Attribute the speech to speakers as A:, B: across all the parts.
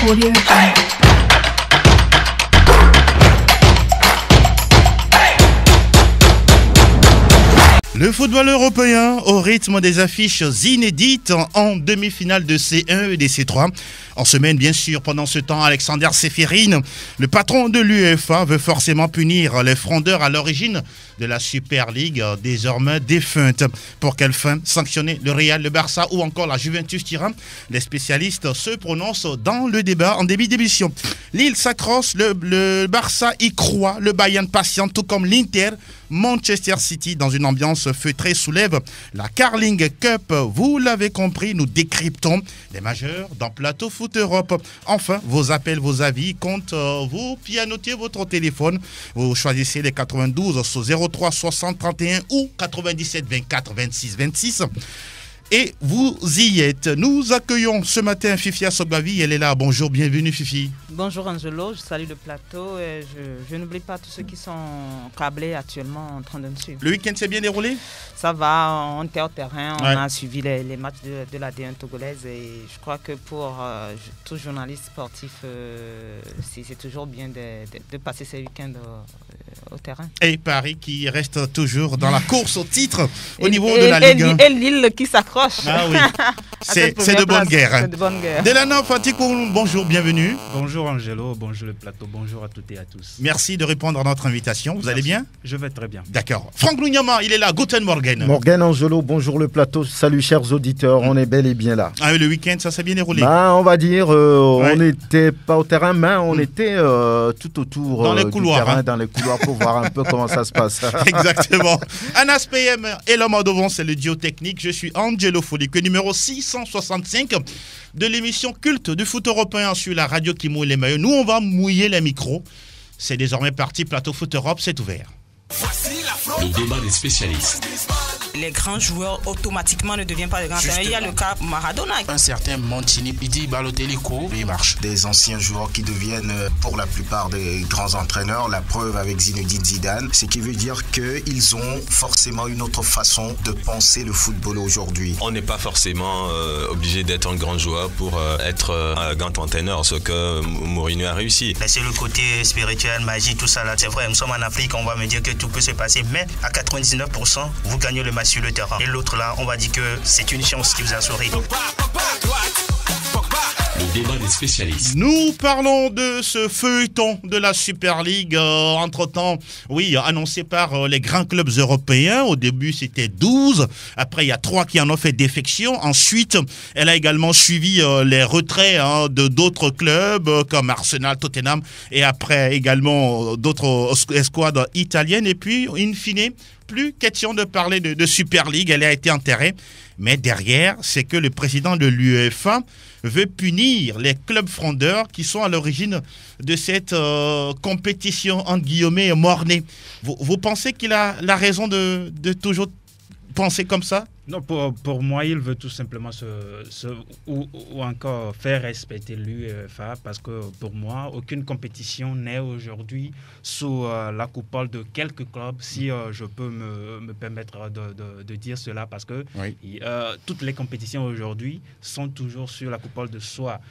A: Audio Jungle.
B: Le football européen au rythme des affiches inédites en demi-finale de C1 et de C3. En semaine, bien sûr, pendant ce temps, Alexander Ceferin, le patron de l'UEFA, veut forcément punir les frondeurs à l'origine de la Super League, désormais défunte. Pour quelle fin? Sanctionner le Real, le Barça ou encore la Juventus Turin? Les spécialistes se prononcent dans le débat en début d'émission. Lille s'accroche, le Barça y croit, le Bayern patiente, tout comme l'Inter. Manchester City, dans une ambiance feutrée, soulève la Carling Cup. Vous l'avez compris, nous décryptons les majeurs dans Plateau Foot Europe. Enfin, vos appels, vos avis comptent. Vous pianotez votre téléphone. Vous choisissez les 92 sur 03 60 31 ou 97 24 26 26. Et vous y êtes. Nous accueillons ce matin Fifia Sogbavi. Elle est là. Bonjour, bienvenue Fifi.
C: Bonjour Angelo, je salue le plateau et je n'oublie pas tous ceux qui sont câblés actuellement en train de me suivre.
B: Le week-end s'est bien déroulé?
C: Ça va, on était au terrain, on
B: Ouais.
C: a suivi les matchs de la D1 togolaise et je crois que pour tout journaliste sportif, c'est toujours bien de passer ces week-ends au terrain.
B: Et Paris qui reste toujours dans la course au titre au niveau de la Ligue 1.
C: Et Lille qui s'accroche.
B: Ah oui, c'est de bonne guerre.
C: C'est de bonne guerre.
B: Delana Fatikoun, bonjour, bienvenue.
D: Bonjour Angelo, bonjour le plateau, bonjour à toutes et à tous.
B: Merci de répondre à notre invitation. Vous allez bien?
D: Je vais très bien.
B: D'accord. Franck Lunyama, il est là. Guten Morgen.
E: Morgan Angelo, bonjour le plateau, salut chers auditeurs, on est bel et bien là.
B: Ah, le week-end, ça s'est bien déroulé.
E: On va dire,
B: Ouais.
E: on n'était pas au terrain, mais on était tout autour
B: Dans les
E: du
B: couloirs,
E: terrain,
B: hein.
E: dans les couloirs pour voir un peu comment ça se passe.
B: Exactement. Anas PM et l'homme à devant, c'est le duo technique. Je suis Angelo Folique, numéro 665 de l'émission culte du foot européen sur la radio qui mouille les maillots. Nous, on va mouiller les micros. C'est désormais parti. Plateau Foot Europe, c'est ouvert.
F: Le débat des spécialistes.
G: Les grands joueurs automatiquement ne deviennent pas des grands joueurs. Il y a le cas Maradona.
H: Un certain Mancini, il dit Balotelli court, il marche. Des anciens joueurs qui deviennent pour la plupart des grands entraîneurs, la preuve avec Zinedine Zidane, ce qui veut dire qu'ils ont forcément une autre façon de penser le football aujourd'hui.
F: On n'est pas forcément obligé d'être un grand joueur pour être un grand entraîneur, ce que Mourinho a réussi.
I: C'est le côté spirituel, magie, tout ça là. C'est vrai, nous sommes en Afrique, on va me dire que tout peut se passer, mais à 99%, vous gagnez le match sur le terrain. Et l'autre là, on va dire que c'est une chance qui vous a souri.
F: Le débat des spécialistes.
B: Nous parlons de ce feuilleton de la Super League. Entre-temps, oui, annoncé par les grands clubs européens. Au début, c'était 12. Après, il y a 3 qui en ont fait défection. Ensuite, elle a également suivi les retraits de d'autres clubs comme Arsenal, Tottenham. Et après, également d'autres escouades italiennes. Et puis, in fine, plus question de parler de Super League. Elle a été enterrée. Mais derrière, c'est que le président de l'UEFA veut punir les clubs frondeurs qui sont à l'origine de cette compétition, entre guillemets, mornée. Vous pensez qu'il a la raison de toujours penser comme ça?
D: Non, pour moi, il veut tout simplement ou encore faire respecter l'UEFA parce que pour moi, aucune compétition n'est aujourd'hui sous la coupole de quelques clubs, si je peux me permettre de dire cela, parce que oui. Toutes les compétitions aujourd'hui sont toujours sur la coupole de soit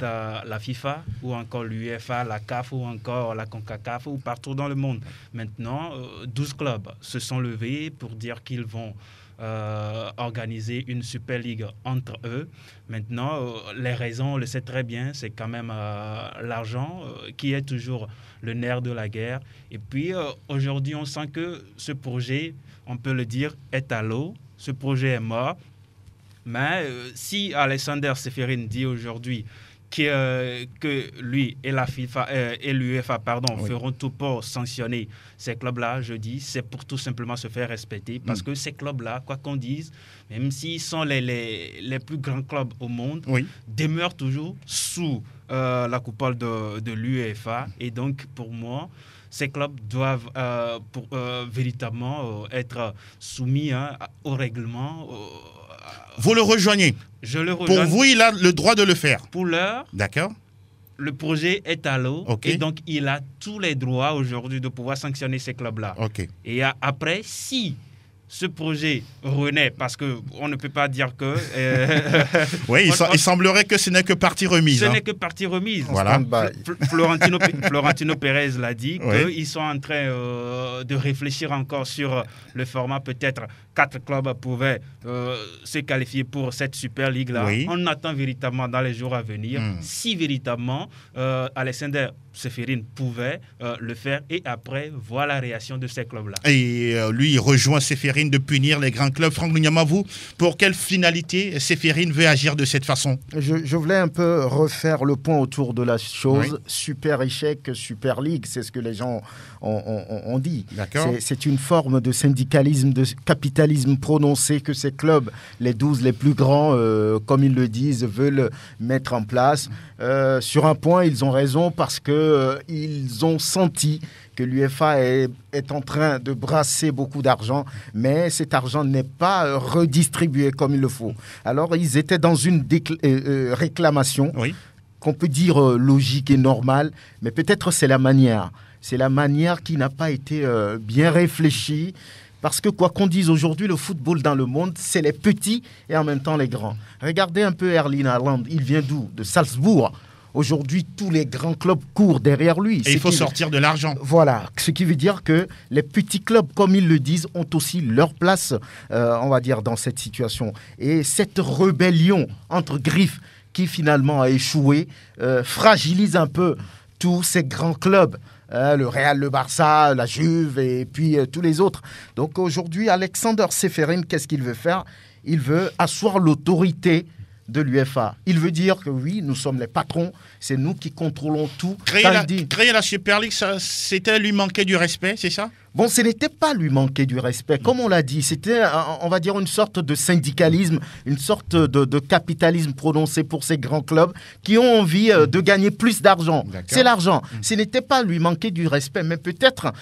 D: la FIFA ou encore l'UEFA, la CAF ou encore la CONCACAF ou partout dans le monde. Maintenant, 12 clubs se sont levés pour dire qu'ils vont organiser une Super League entre eux. Maintenant, les raisons, on le sait très bien, c'est quand même l'argent qui est toujours le nerf de la guerre. Et puis, aujourd'hui, on sent que ce projet, on peut le dire, est à l'eau. Ce projet est mort. Mais si Alexander Ceferin dit aujourd'hui que lui et la FIFA et l'UEFA feront tout pour sanctionner ces clubs-là, je dis, c'est pour tout simplement se faire respecter, parce que ces clubs-là, quoi qu'on dise, même s'ils sont les plus grands clubs au monde, demeurent toujours sous la coupole de l'UEFA. Et donc, pour moi, ces clubs doivent véritablement être soumis au règlement.
B: Vous le rejoignez?
D: Je le rejoins.
B: Pour vous, il a le droit de le faire?
D: Pour l'heure,
B: d'accord.
D: Le projet est à l'eau, et donc il a tous les droits aujourd'hui de pouvoir sanctionner ces clubs-là. Et après, si ce projet renaît, parce qu'on ne peut pas dire que...
B: oui, il semblerait que ce n'est que partie remise.
D: Ce n'est que partie remise.
B: Voilà.
D: Florentino Pérez l'a dit,
B: Oui.
D: qu'ils sont en train de réfléchir encore sur le format. Peut-être 4 clubs pouvaient se qualifier pour cette Super League-là.
B: Oui.
D: On attend véritablement dans les jours à venir si véritablement Alexander Ceferin pouvait le faire, et après voir la réaction de ces clubs-là.
B: Et lui, il rejoint Ceferin de punir les grands clubs. Franck Lunyama, vous, pour quelle finalité Ceferin veut agir de cette façon?
E: Je voulais un peu refaire le point autour de la chose.
B: Oui.
E: Super échec, Super League, c'est ce que les gens ont dit.
B: D'accord.
E: C'est une forme de syndicalisme, de capitalisme prononcé que ces clubs, les 12 les plus grands, comme ils le disent, veulent mettre en place. Sur un point, ils ont raison, parce qu'ils ont senti que l'UEFA est en train de brasser beaucoup d'argent, mais cet argent n'est pas redistribué comme il le faut. Alors, ils étaient dans une réclamation qu'on peut dire logique et normale, mais peut-être c'est la manière. C'est la manière qui n'a pas été bien réfléchie, parce que quoi qu'on dise aujourd'hui, le football dans le monde, c'est les petits et en même temps les grands. Regardez un peu Erling Haaland, il vient d'où? De Salzbourg. Aujourd'hui, tous les grands clubs courent derrière lui.
B: Et il faut sortir de l'argent.
E: Voilà, ce qui veut dire que les petits clubs, comme ils le disent, ont aussi leur place, on va dire, dans cette situation. Et cette rébellion entre griffes qui finalement a échoué fragilise un peu tous ces grands clubs. Le Real, le Barça, la Juve et puis tous les autres. Donc aujourd'hui, Alexander Ceferin, qu'est-ce qu'il veut faire? Il veut asseoir l'autorité de l'UEFA. Il veut dire que oui, nous sommes les patrons, c'est nous qui contrôlons tout.
B: Créer la Super League, c'était lui manquer du respect, c'est ça?
E: Bon, ce n'était pas lui manquer du respect. Comme on l'a dit, c'était, on va dire, une sorte de syndicalisme, une sorte de capitalisme prononcé pour ces grands clubs qui ont envie de gagner plus d'argent. C'est l'argent. Ce n'était pas lui manquer du respect, mais peut-être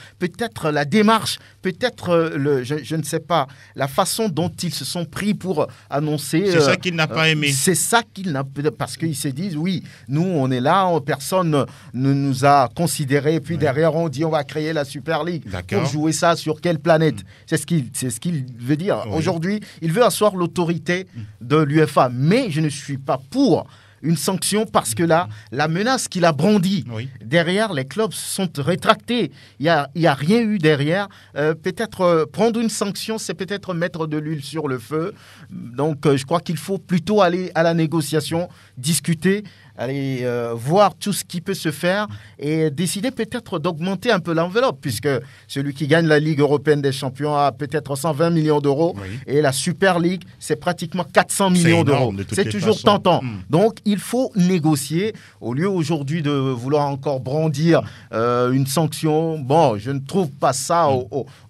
E: la démarche, peut-être, je ne sais pas, la façon dont ils se sont pris pour annoncer...
B: C'est ça qu'il n'a pas aimé.
E: C'est ça qu'il n'a pas... Parce qu'ils se disent, oui, nous, on est là, personne ne nous a considérés, et puis derrière, on dit, on va créer la Super League. Pour jouer ça sur quelle planète? C'est ce qu'il veut dire. Oui. Aujourd'hui, il veut asseoir l'autorité de l'UEFA. Mais je ne suis pas pour une sanction, parce que là, la menace qu'il a brandie, derrière, les clubs se sont rétractés. Il n'y a rien eu derrière. Peut-être prendre une sanction, c'est peut-être mettre de l'huile sur le feu. Donc, je crois qu'il faut plutôt aller à la négociation, discuter, aller voir tout ce qui peut se faire et décider peut-être d'augmenter un peu l'enveloppe, puisque celui qui gagne la Ligue européenne des champions a peut-être 120 millions d'euros et la Super League, c'est pratiquement 400 millions d'euros. C'est toujours tentant. Donc, il faut négocier au lieu aujourd'hui de vouloir encore brandir une sanction. Bon, je ne trouve pas ça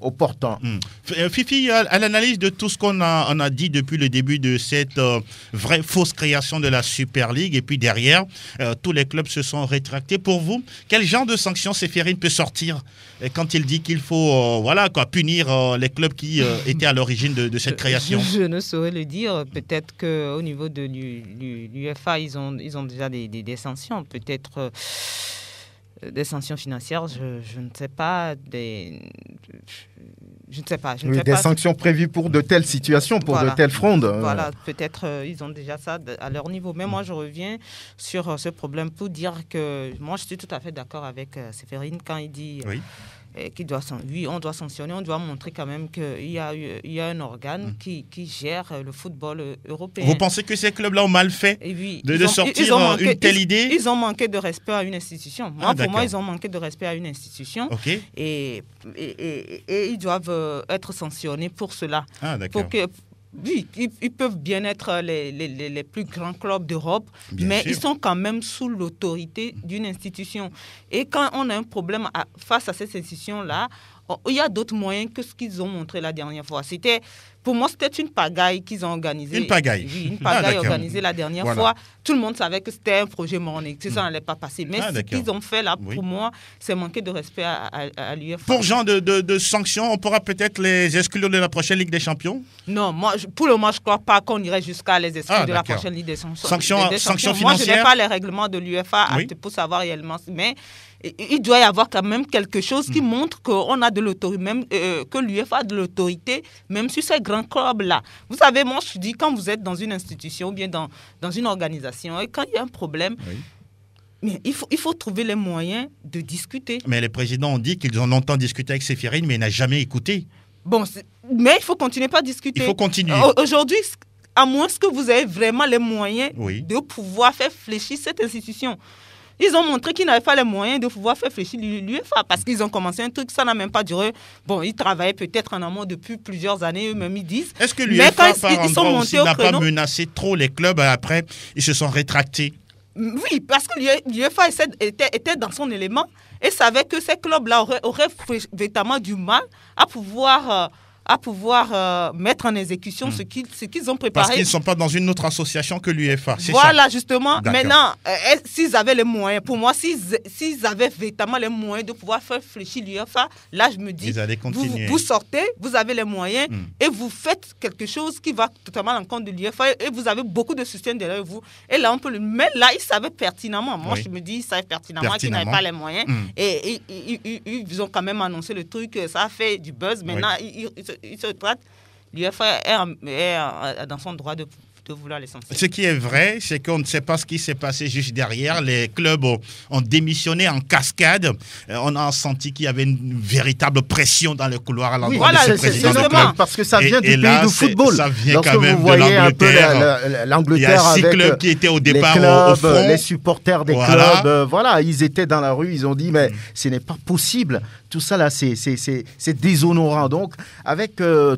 E: opportun.
B: Fifi, à l'analyse de tout ce qu'on a dit depuis le début de cette vraie fausse création de la Super League, et puis derrière, tous les clubs se sont rétractés. Pour vous, quel genre de sanctions Ceferin peut sortir quand il dit qu'il faut punir les clubs qui étaient à l'origine de cette création?
C: Je ne saurais le dire. Peut-être qu'au niveau de l'UEFA, ils ont déjà des sanctions. Peut-être des sanctions financières, je ne sais pas. Je ne sais pas.
E: Des sanctions prévues pour de telles situations, pour de telles frondes.
C: Voilà, peut-être ils ont déjà ça à leur niveau. Mais moi, je reviens sur ce problème pour dire que moi, je suis tout à fait d'accord avec Ceferin quand il dit on doit sanctionner, on doit montrer quand même qu'il y a un organe qui gère le football européen.
B: Vous pensez que ces clubs-là ont mal fait de sortir une telle idée?
C: Ils ont manqué de respect à une institution. Pour moi, ils ont manqué de respect à une institution. Et ils doivent être sanctionnés pour cela. Oui, ils peuvent bien être les plus grands clubs d'Europe, mais ils sont quand même sous l'autorité d'une institution. Et quand on a un problème face à cette institution-là, il y a d'autres moyens que ce qu'ils ont montré la dernière fois. Pour moi, c'était une pagaille qu'ils ont organisée.
B: Une pagaille?
C: Oui, une pagaille organisée la dernière fois. Tout le monde savait que c'était un projet morné, que ça n'allait pas passer. Mais ce qu'ils ont fait là, pour moi, c'est manquer de respect à l'UEFA.
B: Pour genre de sanctions, on pourra peut-être les exclure de la prochaine Ligue des Champions?
C: Non, pour le moment, je ne crois pas qu'on irait jusqu'à les exclure de la prochaine Ligue des Champions.
B: Sanctions financières?
C: Moi, je n'ai pas les règlements de l'UEFA pour savoir réellement. Mais il doit y avoir quand même quelque chose qui montre qu'on a de l'autorité, même que l'UEFA a de l'autorité, même sur ces grands clubs-là. Vous savez, moi, je dis, quand vous êtes dans une institution ou bien dans une organisation, et quand il y a un problème, mais il faut trouver les moyens de discuter.
B: Mais les présidents ont dit qu'ils ont longtemps discuté avec Séphérine, mais il n'a jamais écouté.
C: Bon, mais il faut continuer par discuter.
B: Il faut continuer.
C: Aujourd'hui, à moins que vous ayez vraiment les moyens de pouvoir faire fléchir cette institution. Ils ont montré qu'ils n'avaient pas les moyens de pouvoir faire fléchir l'UEFA parce qu'ils ont commencé un truc, ça n'a même pas duré. Bon, ils travaillaient peut-être en amont depuis plusieurs années, eux-mêmes ils disent.
B: Est-ce que l'UEFA, par endroit aussi, n'a pas menacé trop les clubs après, ils se sont rétractés?
C: Oui, parce que l'UEFA était dans son élément et savait que ces clubs-là auraient véritablement du mal à pouvoir mettre en exécution ce qu'ils ont préparé.
B: Parce qu'ils ne sont pas dans une autre association que l'UEFA.
C: Voilà, ça. Justement. Maintenant, s'ils avaient les moyens, pour moi, s'ils avaient véritablement les moyens de pouvoir faire fléchir l'UEFA, là, je me dis, vous sortez, vous avez les moyens et vous faites quelque chose qui va totalement à l'encontre de l'UEFA et vous avez beaucoup de soutien derrière vous. Et là, on peut mais là, ils savaient pertinemment. Moi, je me dis, ils savaient pertinemment qu'ils n'avaient pas les moyens. Et ils ont quand même annoncé le truc, ça a fait du buzz. Maintenant, il se traite, l'UEFA est dans son droit de vouloir l'essentiel.
B: Ce qui est vrai, c'est qu'on ne sait pas ce qui s'est passé juste derrière. Les clubs ont démissionné en cascade. On a senti qu'il y avait une véritable pression dans le couloir à l'endroit de ce président de club.
E: Parce que ça vient du pays du football.
B: Ça vient quand même de l'Angleterre.
E: L'Angleterre,
B: il y a 6 clubs qui étaient au départ au front.
E: Les supporters des clubs, ils étaient dans la rue, ils ont dit, mais ce n'est pas possible. Tout ça, là, c'est déshonorant. Donc, avec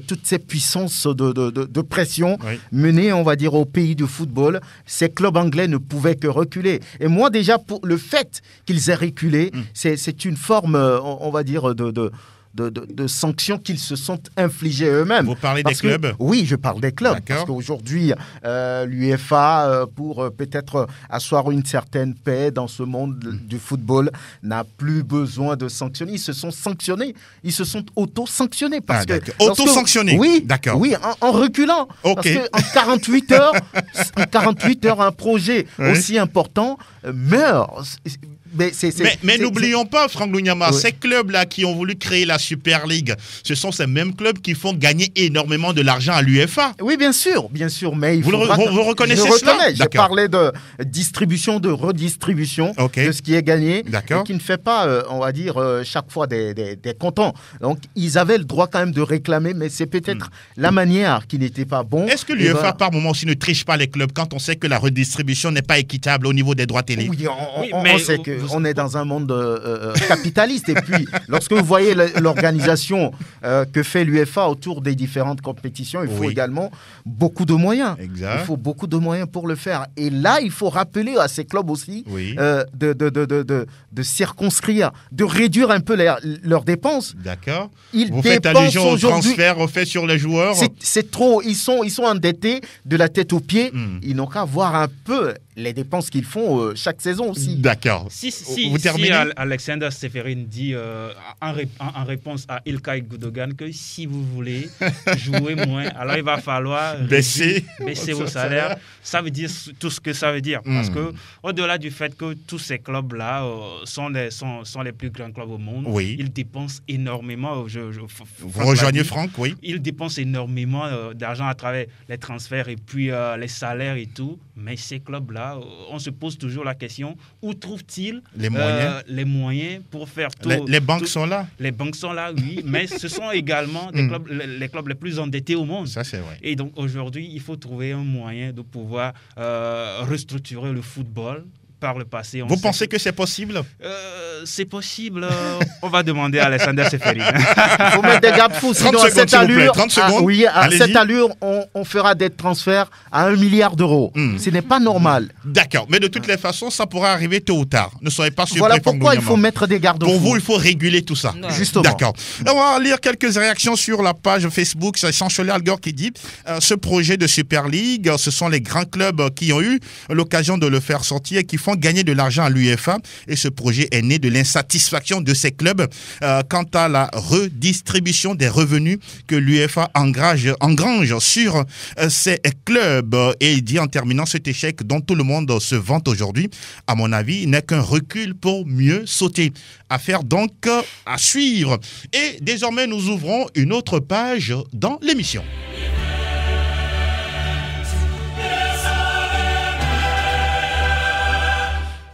E: toutes ces puissances de pression menées, on va dire, au pays du football, ces clubs anglais ne pouvaient que reculer. Et moi, déjà, pour le fait qu'ils aient reculé, c'est une forme, on va dire, de sanctions qu'ils se sont infligées eux-mêmes.
B: Vous parlez des clubs ?
E: Oui, je parle des clubs. Parce qu'aujourd'hui, l'UEFA, pour peut-être asseoir une certaine paix dans ce monde du football, n'a plus besoin de sanctionner. Ils se sont sanctionnés. Ils se sont auto-sanctionnés.
B: Auto-sanctionnés ?
E: Oui,
B: d'accord.
E: Oui, en reculant.
B: Okay.
E: Parce qu'en 48 heures, un projet aussi important meurt.
B: Mais n'oublions pas, Franck Lunyama, ces clubs-là qui ont voulu créer la Super League, ce sont ces mêmes clubs qui font gagner énormément de l'argent à l'UEFA.
E: Oui, bien sûr, mais
B: vous reconnaissez cela ?
E: Je parlais de distribution, de redistribution de ce qui est gagné, et qui ne fait pas, on va dire, chaque fois des comptants. Donc, ils avaient le droit quand même de réclamer, mais c'est peut-être la manière qui n'était pas bonne.
B: Est-ce que l'UEFA, par moment aussi, ne triche pas les clubs quand on sait que la redistribution n'est pas équitable au niveau des droits télé ?
E: Oui, on sait qu'on est dans un monde capitaliste. Et puis, lorsque vous voyez l'organisation que fait l'UEFA autour des différentes compétitions, il faut également beaucoup de moyens.
B: Exact.
E: Il faut beaucoup de moyens pour le faire. Et là, il faut rappeler à ces clubs aussi de circonscrire, de réduire un peu leurs dépenses.
B: D'accord. Vous faites allusion au transfert fait sur les joueurs.
E: C'est trop. Ils sont endettés de la tête aux pieds. Ils n'ont qu'à voir un peu les dépenses qu'ils font chaque saison aussi.
B: D'accord.
D: Si Alexander Séphérine dit en réponse à Ilkay Gundogan que si vous voulez jouer moins, alors il va falloir baisser vos salaires. Ça veut dire tout ce que ça veut dire. Parce que au-delà du fait que tous ces clubs-là sont les plus grands clubs au monde, ils dépensent énormément.
B: Vous rejoignez Franck, oui.
D: Ils dépensent énormément d'argent à travers les transferts et puis les salaires et tout. Mais ces clubs-là, on se pose toujours la question, où trouvent-ils les moyens pour faire tout?
B: Les banques sont là.
D: Les banques sont là, oui, mais ce sont également les clubs les plus endettés au monde.
B: Ça, c'est vrai.
D: Et donc aujourd'hui, il faut trouver un moyen de pouvoir restructurer le football. Par le passé.
B: Vous pensez que c'est possible ?
D: C'est possible. On va demander à Alexander Séphérine.
E: Il faut mettre des garde-fous. Sinon, à cette allure,
B: 30 secondes.
E: À cette allure, on fera des transferts à 1 milliard d'euros. Ce n'est pas normal.
B: D'accord. Mais de toutes les façons, ça pourra arriver tôt ou tard. Ne soyez pas surpris.
E: Voilà pourquoi il faut mettre des garde-fous.
B: Pour vous, il faut réguler tout ça.
E: Justement.
B: D'accord. On va lire quelques réactions sur la page Facebook. C'est Chanceler Algor qui dit ce projet de Super League, ce sont les grands clubs qui ont eu l'occasion de le faire sortir et qu'il faut font gagner de l'argent à l'UEFA et ce projet est né de l'insatisfaction de ces clubs quant à la redistribution des revenus que l'UEFA engrange sur ces clubs. Et il dit en terminant, cet échec dont tout le monde se vante aujourd'hui, à mon avis, n'est qu'un recul pour mieux sauter. Affaire donc à suivre. Et désormais, nous ouvrons une autre page dans l'émission.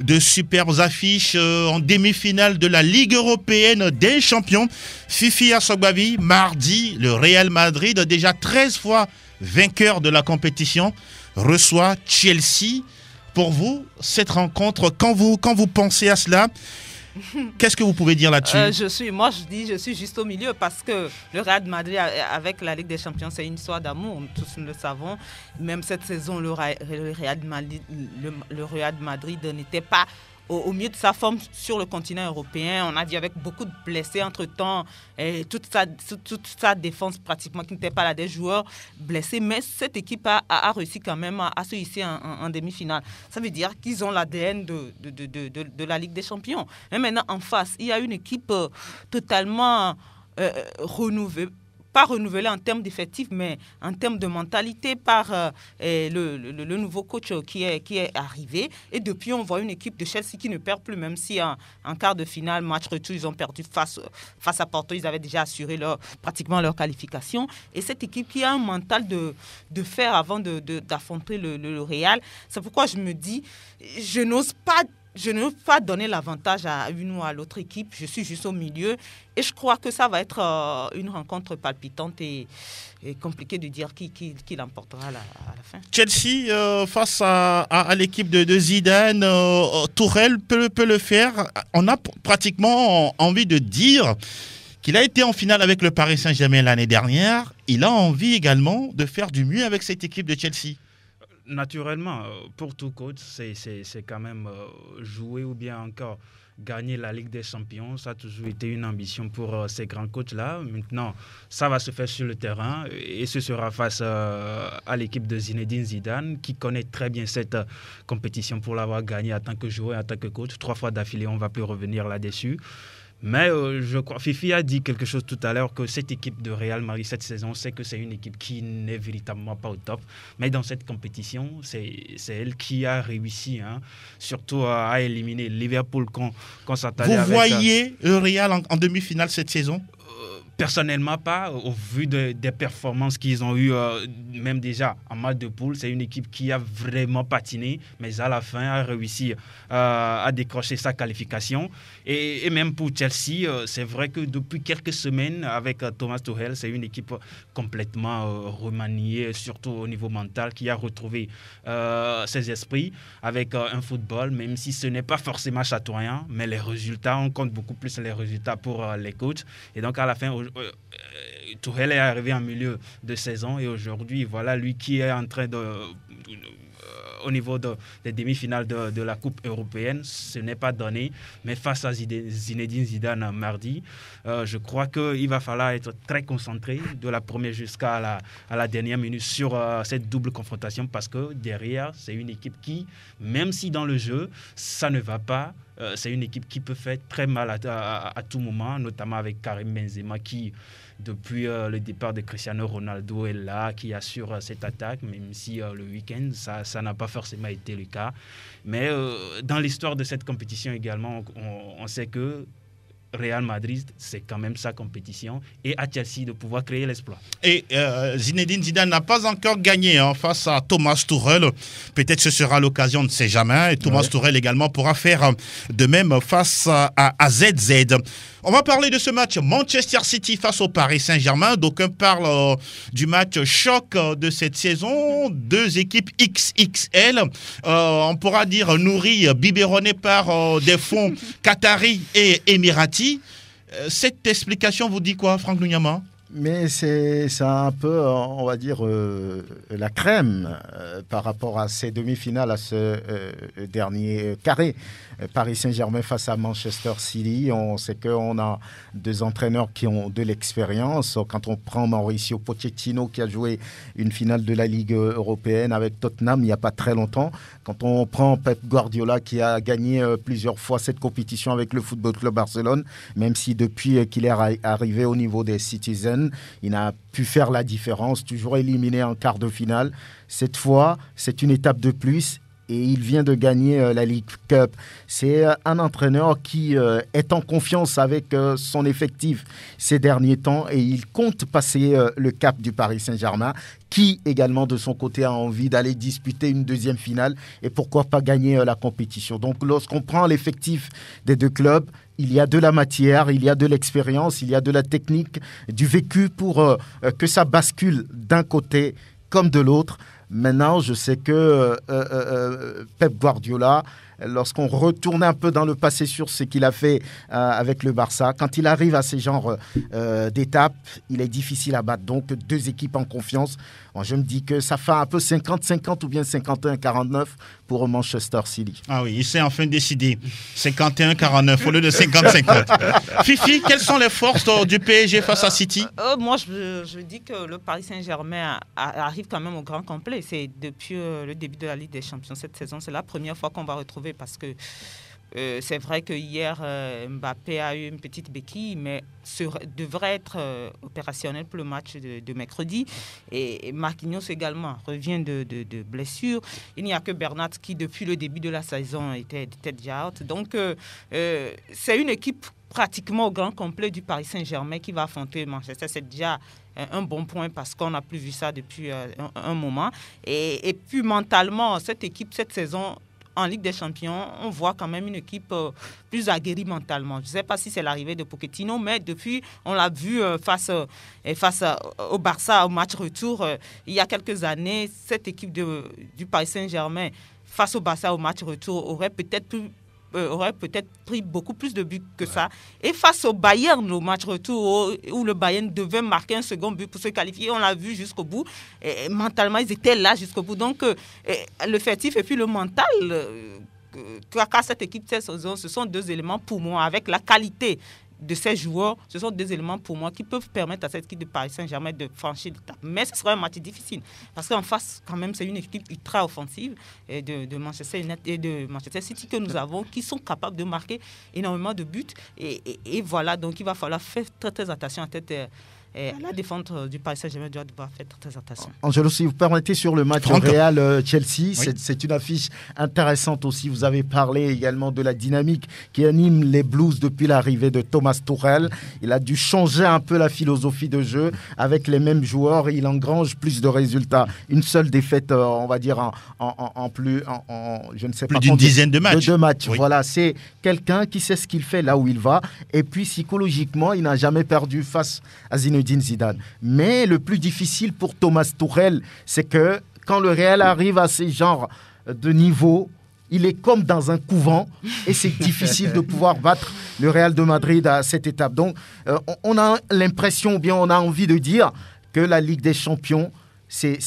B: De superbes affiches en demi-finale de la Ligue européenne des champions. Fifi Assogbavi, mardi, le Real Madrid, déjà 13 fois vainqueur de la compétition, reçoit Chelsea. Pour vous, cette rencontre, quand vous pensez à cela, qu'est-ce que vous pouvez dire là-dessus?
C: Je suis juste au milieu parce que le Real Madrid avec la Ligue des Champions, c'est une histoire d'amour, tous nous le savons. Même cette saison, le Real Madrid n'était pas au mieux de sa forme sur le continent européen. On a dit avec beaucoup de blessés entre-temps, et toute sa défense pratiquement qui n'était pas là, des joueurs blessés. Mais cette équipe a réussi quand même à se hisser en demi-finale. Ça veut dire qu'ils ont l'ADN de la Ligue des Champions. Et maintenant, en face, il y a une équipe totalement renouvelée. Pas renouvelé en termes d'effectifs, mais en termes de mentalité par le nouveau coach qui est arrivé. Et depuis, on voit une équipe de Chelsea qui ne perd plus, même si en quart de finale, match retour, ils ont perdu face à Porto. Ils avaient déjà assuré pratiquement leur qualification. Et cette équipe qui a un mental de fer avant d'affronter le Real. C'est pourquoi je me dis, je n'ose pas donner l'avantage à une ou à l'autre équipe. Je suis juste au milieu. Et je crois que ça va être une rencontre palpitante et compliqué de dire qui l'emportera à la fin.
B: Chelsea, face à l'équipe de Zidane, Tourelle peut le faire. On a pratiquement envie de dire qu'il a été en finale avec le Paris Saint-Germain l'année dernière. Il a envie également de faire du mieux avec cette équipe de Chelsea.
D: Naturellement, pour tout coach, c'est quand même jouer ou bien encore gagner la Ligue des Champions. Ça a toujours été une ambition pour ces grands coachs-là. Maintenant, ça va se faire sur le terrain et ce sera face à l'équipe de Zinedine Zidane qui connaît très bien cette compétition pour l'avoir gagnée en tant que joueur et en tant que coach. 3 fois d'affilée, on ne va plus revenir là-dessus. Mais je crois, Fifi a dit quelque chose tout à l'heure, que cette équipe de Real Madrid cette saison, on sait que c'est une équipe qui n'est véritablement pas au top. Mais dans cette compétition, c'est elle qui a réussi, surtout à éliminer Liverpool quand s'attendait avec...
B: Vous voyez le Real en demi-finale cette saison?
D: Personnellement pas, au vu des performances qu'ils ont eues, même déjà en match de poule. C'est une équipe qui a vraiment patiné, mais à la fin a réussi à décrocher sa qualification. Et même pour Chelsea, c'est vrai que depuis quelques semaines, avec Thomas Tuchel, c'est une équipe complètement remaniée, surtout au niveau mental, qui a retrouvé ses esprits avec un football, même si ce n'est pas forcément chatoyant, mais les résultats, on compte beaucoup plus les résultats pour les coachs. Et donc à la fin, Tuchel est arrivé en milieu de saison et aujourd'hui, voilà lui qui est en train de... au niveau des demi-finales de la Coupe européenne, ce n'est pas donné. Mais face à Zinedine Zidane mardi, je crois qu'il va falloir être très concentré de la première jusqu'à la dernière minute sur cette double confrontation parce que derrière, c'est une équipe qui, même si dans le jeu, ça ne va pas, c'est une équipe qui peut faire très mal à tout moment, notamment avec Karim Benzema qui, depuis le départ de Cristiano Ronaldo, est là, qui assure cette attaque, même si le week-end, ça n'a pas forcément été le cas. Mais dans l'histoire de cette compétition également, on sait que Real Madrid, c'est quand même sa compétition, et à Chelsea de pouvoir créer l'exploit.
B: Et Zinedine Zidane n'a pas encore gagné face à Thomas Tuchel. Peut-être ce sera l'occasion, on ne sait jamais. Et Thomas Tuchel également pourra faire de même face à ZZ. On va parler de ce match Manchester City face au Paris Saint-Germain. D'aucuns parlent du match choc de cette saison. 2 équipes XXL. On pourra dire nourries, biberonnées par des fonds qataris et émiratis. Cette explication vous dit quoi, Franck Lunyama?
E: Mais c'est un peu, on va dire, la crème par rapport à ces demi-finales, à ce dernier carré. Paris Saint-Germain face à Manchester City. On sait qu'on a deux entraîneurs qui ont de l'expérience. Quand on prend Mauricio Pochettino qui a joué une finale de la Ligue européenne avec Tottenham il n'y a pas très longtemps. Quand on prend Pep Guardiola qui a gagné plusieurs fois cette compétition avec le Football Club Barcelone, même si depuis qu'il est arrivé au niveau des Citizens, il n'a pu faire la différence, toujours éliminé en quart de finale. Cette fois, c'est une étape de plus. Et il vient de gagner la League Cup. C'est un entraîneur qui est en confiance avec son effectif ces derniers temps et il compte passer le cap du Paris Saint-Germain qui également de son côté a envie d'aller disputer une deuxième finale et pourquoi pas gagner la compétition. Donc lorsqu'on prend l'effectif des deux clubs, il y a de la matière, il y a de l'expérience, il y a de la technique, du vécu pour que ça bascule d'un côté comme de l'autre. Maintenant, je sais que Pep Guardiola, lorsqu'on retourne un peu dans le passé sur ce qu'il a fait avec le Barça, quand il arrive à ces genres d'étapes, il est difficile à battre. Donc, deux équipes en confiance. Moi, je me dis que ça fait un peu 50-50 ou bien 51-49 pour Manchester City.
B: Ah oui, il s'est enfin décidé. 51-49 au lieu de 50-50. Fifi, quelles sont les forces du PSG face à City?
C: Moi, je dis que le Paris Saint-Germain arrive quand même au grand complet. C'est depuis le début de la Ligue des Champions cette saison. C'est la première fois qu'on va retrouver parce que c'est vrai que hier, Mbappé a eu une petite béquille, mais devrait être opérationnel pour le match de mercredi. Et Marquinhos également revient de blessure. Il n'y a que Bernat qui, depuis le début de la saison, était déjà out. Donc, c'est une équipe pratiquement au grand complet du Paris Saint-Germain qui va affronter Manchester. C'est déjà un bon point parce qu'on n'a plus vu ça depuis un moment. Et puis, mentalement, cette équipe, cette saison, en Ligue des Champions, on voit quand même une équipe plus aguerrie mentalement. Je ne sais pas si c'est l'arrivée de Pochettino, mais depuis, on l'a vu face au Barça, au match retour, il y a quelques années, cette équipe du Paris Saint-Germain, face au Barça, au match retour, aurait peut-être pris beaucoup plus de buts que ça. Et face au Bayern, au match retour, où le Bayern devait marquer un second but pour se qualifier, on l'a vu jusqu'au bout. Et mentalement, ils étaient là jusqu'au bout. Donc, le furtif et puis le mental, qu'a cette équipe cette saison, ce sont deux éléments pour moi, avec la qualité de ces joueurs, ce sont des éléments pour moi qui peuvent permettre à cette équipe de Paris Saint-Germain de franchir l'étape. Mais ce sera un match difficile parce qu'en face, quand même, c'est une équipe ultra offensive de Manchester United et de Manchester City que nous avons, qui sont capables de marquer énormément de buts. Et voilà, donc il va falloir faire très, très attention à cette... Et la défense du Paris Saint-Germain doit faire très attention.
E: Angelo, si vous permettez, sur le match Real-Chelsea, oui. C'est une affiche intéressante aussi. Vous avez parlé également de la dynamique qui anime les Blues depuis l'arrivée de Thomas Tuchel. Il a dû changer un peu la philosophie de jeu avec les mêmes joueurs. Il engrange plus de résultats. Une seule défaite, on va dire, je ne sais pas,
B: plus d'une dizaine de matchs.
E: Deux matchs.
B: Oui.
E: Voilà, c'est quelqu'un qui sait ce qu'il fait là où il va. Et puis, psychologiquement, il n'a jamais perdu face à Zinedine Zidane. Mais le plus difficile pour Thomas Tuchel, c'est que quand le Real arrive à ces genres de niveau, il est comme dans un couvent et c'est difficile de pouvoir battre le Real de Madrid à cette étape. Donc, on a l'impression, ou bien on a envie de dire que la Ligue des Champions, c'est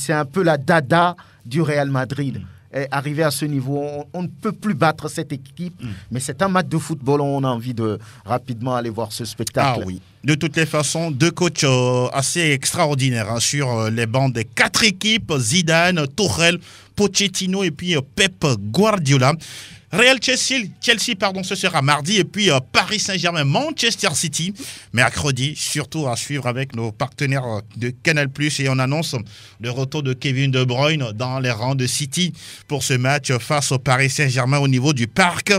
E: un peu la dada du Real Madrid. Arrivé à ce niveau, on ne peut plus battre cette équipe, mais c'est un match de football, on a envie de rapidement aller voir ce spectacle.
B: Ah oui. De toutes les façons, deux coachs assez extraordinaires sur les bancs des quatre équipes, Zidane, Tuchel, Pochettino et puis Pep Guardiola. Real Chelsea, ce sera mardi, et puis Paris Saint-Germain, Manchester City, mercredi, surtout à suivre avec nos partenaires de Canal+, et on annonce le retour de Kevin De Bruyne dans les rangs de City pour ce match face au Paris Saint-Germain au niveau du Parc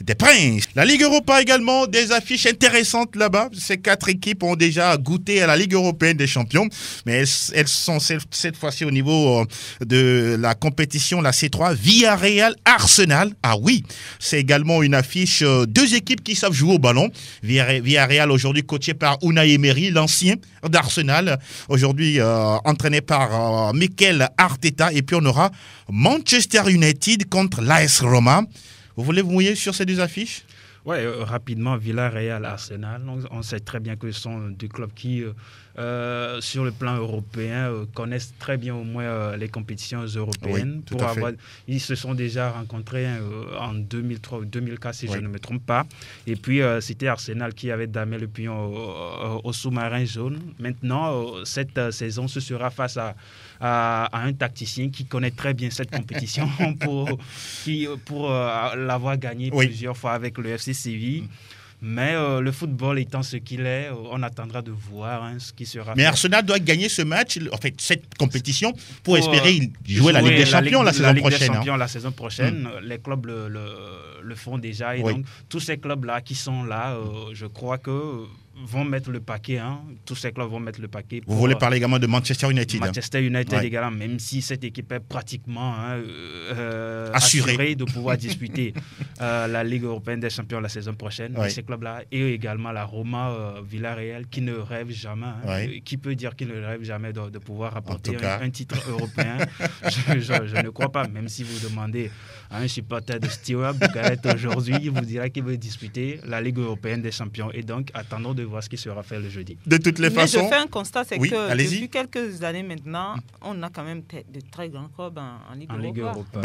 B: des Princes. La Ligue Europa également, des affiches intéressantes là-bas. Ces quatre équipes ont déjà goûté à la Ligue européenne des champions, mais elles sont cette fois-ci au niveau de la compétition, la C3, Villarreal, Arsenal. Ah oui, c'est également une affiche, deux équipes qui savent jouer au ballon. Villarreal aujourd'hui coaché par Unai Emery, l'ancien d'Arsenal, aujourd'hui entraîné par Mikel Arteta, et puis on aura Manchester United contre l'AS Roma. Vous voulez vous mouiller sur ces deux affiches ?
D: Ouais, rapidement, Villarreal, Arsenal. On sait très bien que ce sont deux clubs qui, sur le plan européen, connaissent très bien au moins les compétitions européennes.
B: Oui,
D: ils se sont déjà rencontrés en 2003 ou 2004, si je ne me trompe pas. Et puis, c'était Arsenal qui avait damé le pion au sous-marin jaune. Maintenant, cette saison, ce sera face à un tacticien qui connaît très bien cette compétition pour l'avoir gagné plusieurs fois avec le FC Séville. Mais le football étant ce qu'il est, on attendra de voir ce qui sera fait.
B: Arsenal doit gagner ce match, en fait, cette compétition, pour espérer jouer la Ligue des Champions la saison prochaine.
D: La saison prochaine, les clubs le font déjà. Et donc, tous ces clubs-là qui sont là, je crois que vont mettre le paquet. Tous ces clubs vont mettre le paquet.
B: Vous voulez parler également de Manchester United.
D: Manchester United également, même si cette équipe est pratiquement assurée de pouvoir disputer la Ligue européenne des champions la saison prochaine. Mais ces clubs-là, et également la Roma, Villarreal, qui ne rêve jamais. Qui peut dire qu'il ne rêve jamais de pouvoir apporter un titre européen? Je ne crois pas, même si vous demandez à un supporter de Steaua Bucarest aujourd'hui, il vous dira qu'il veut disputer la Ligue européenne des champions. Et donc, attendons de voir ce qui sera fait le jeudi.
B: De toutes les façons...
C: je fais un constat, c'est que depuis quelques années maintenant, on a quand même de très grands clubs en Ligue Europa.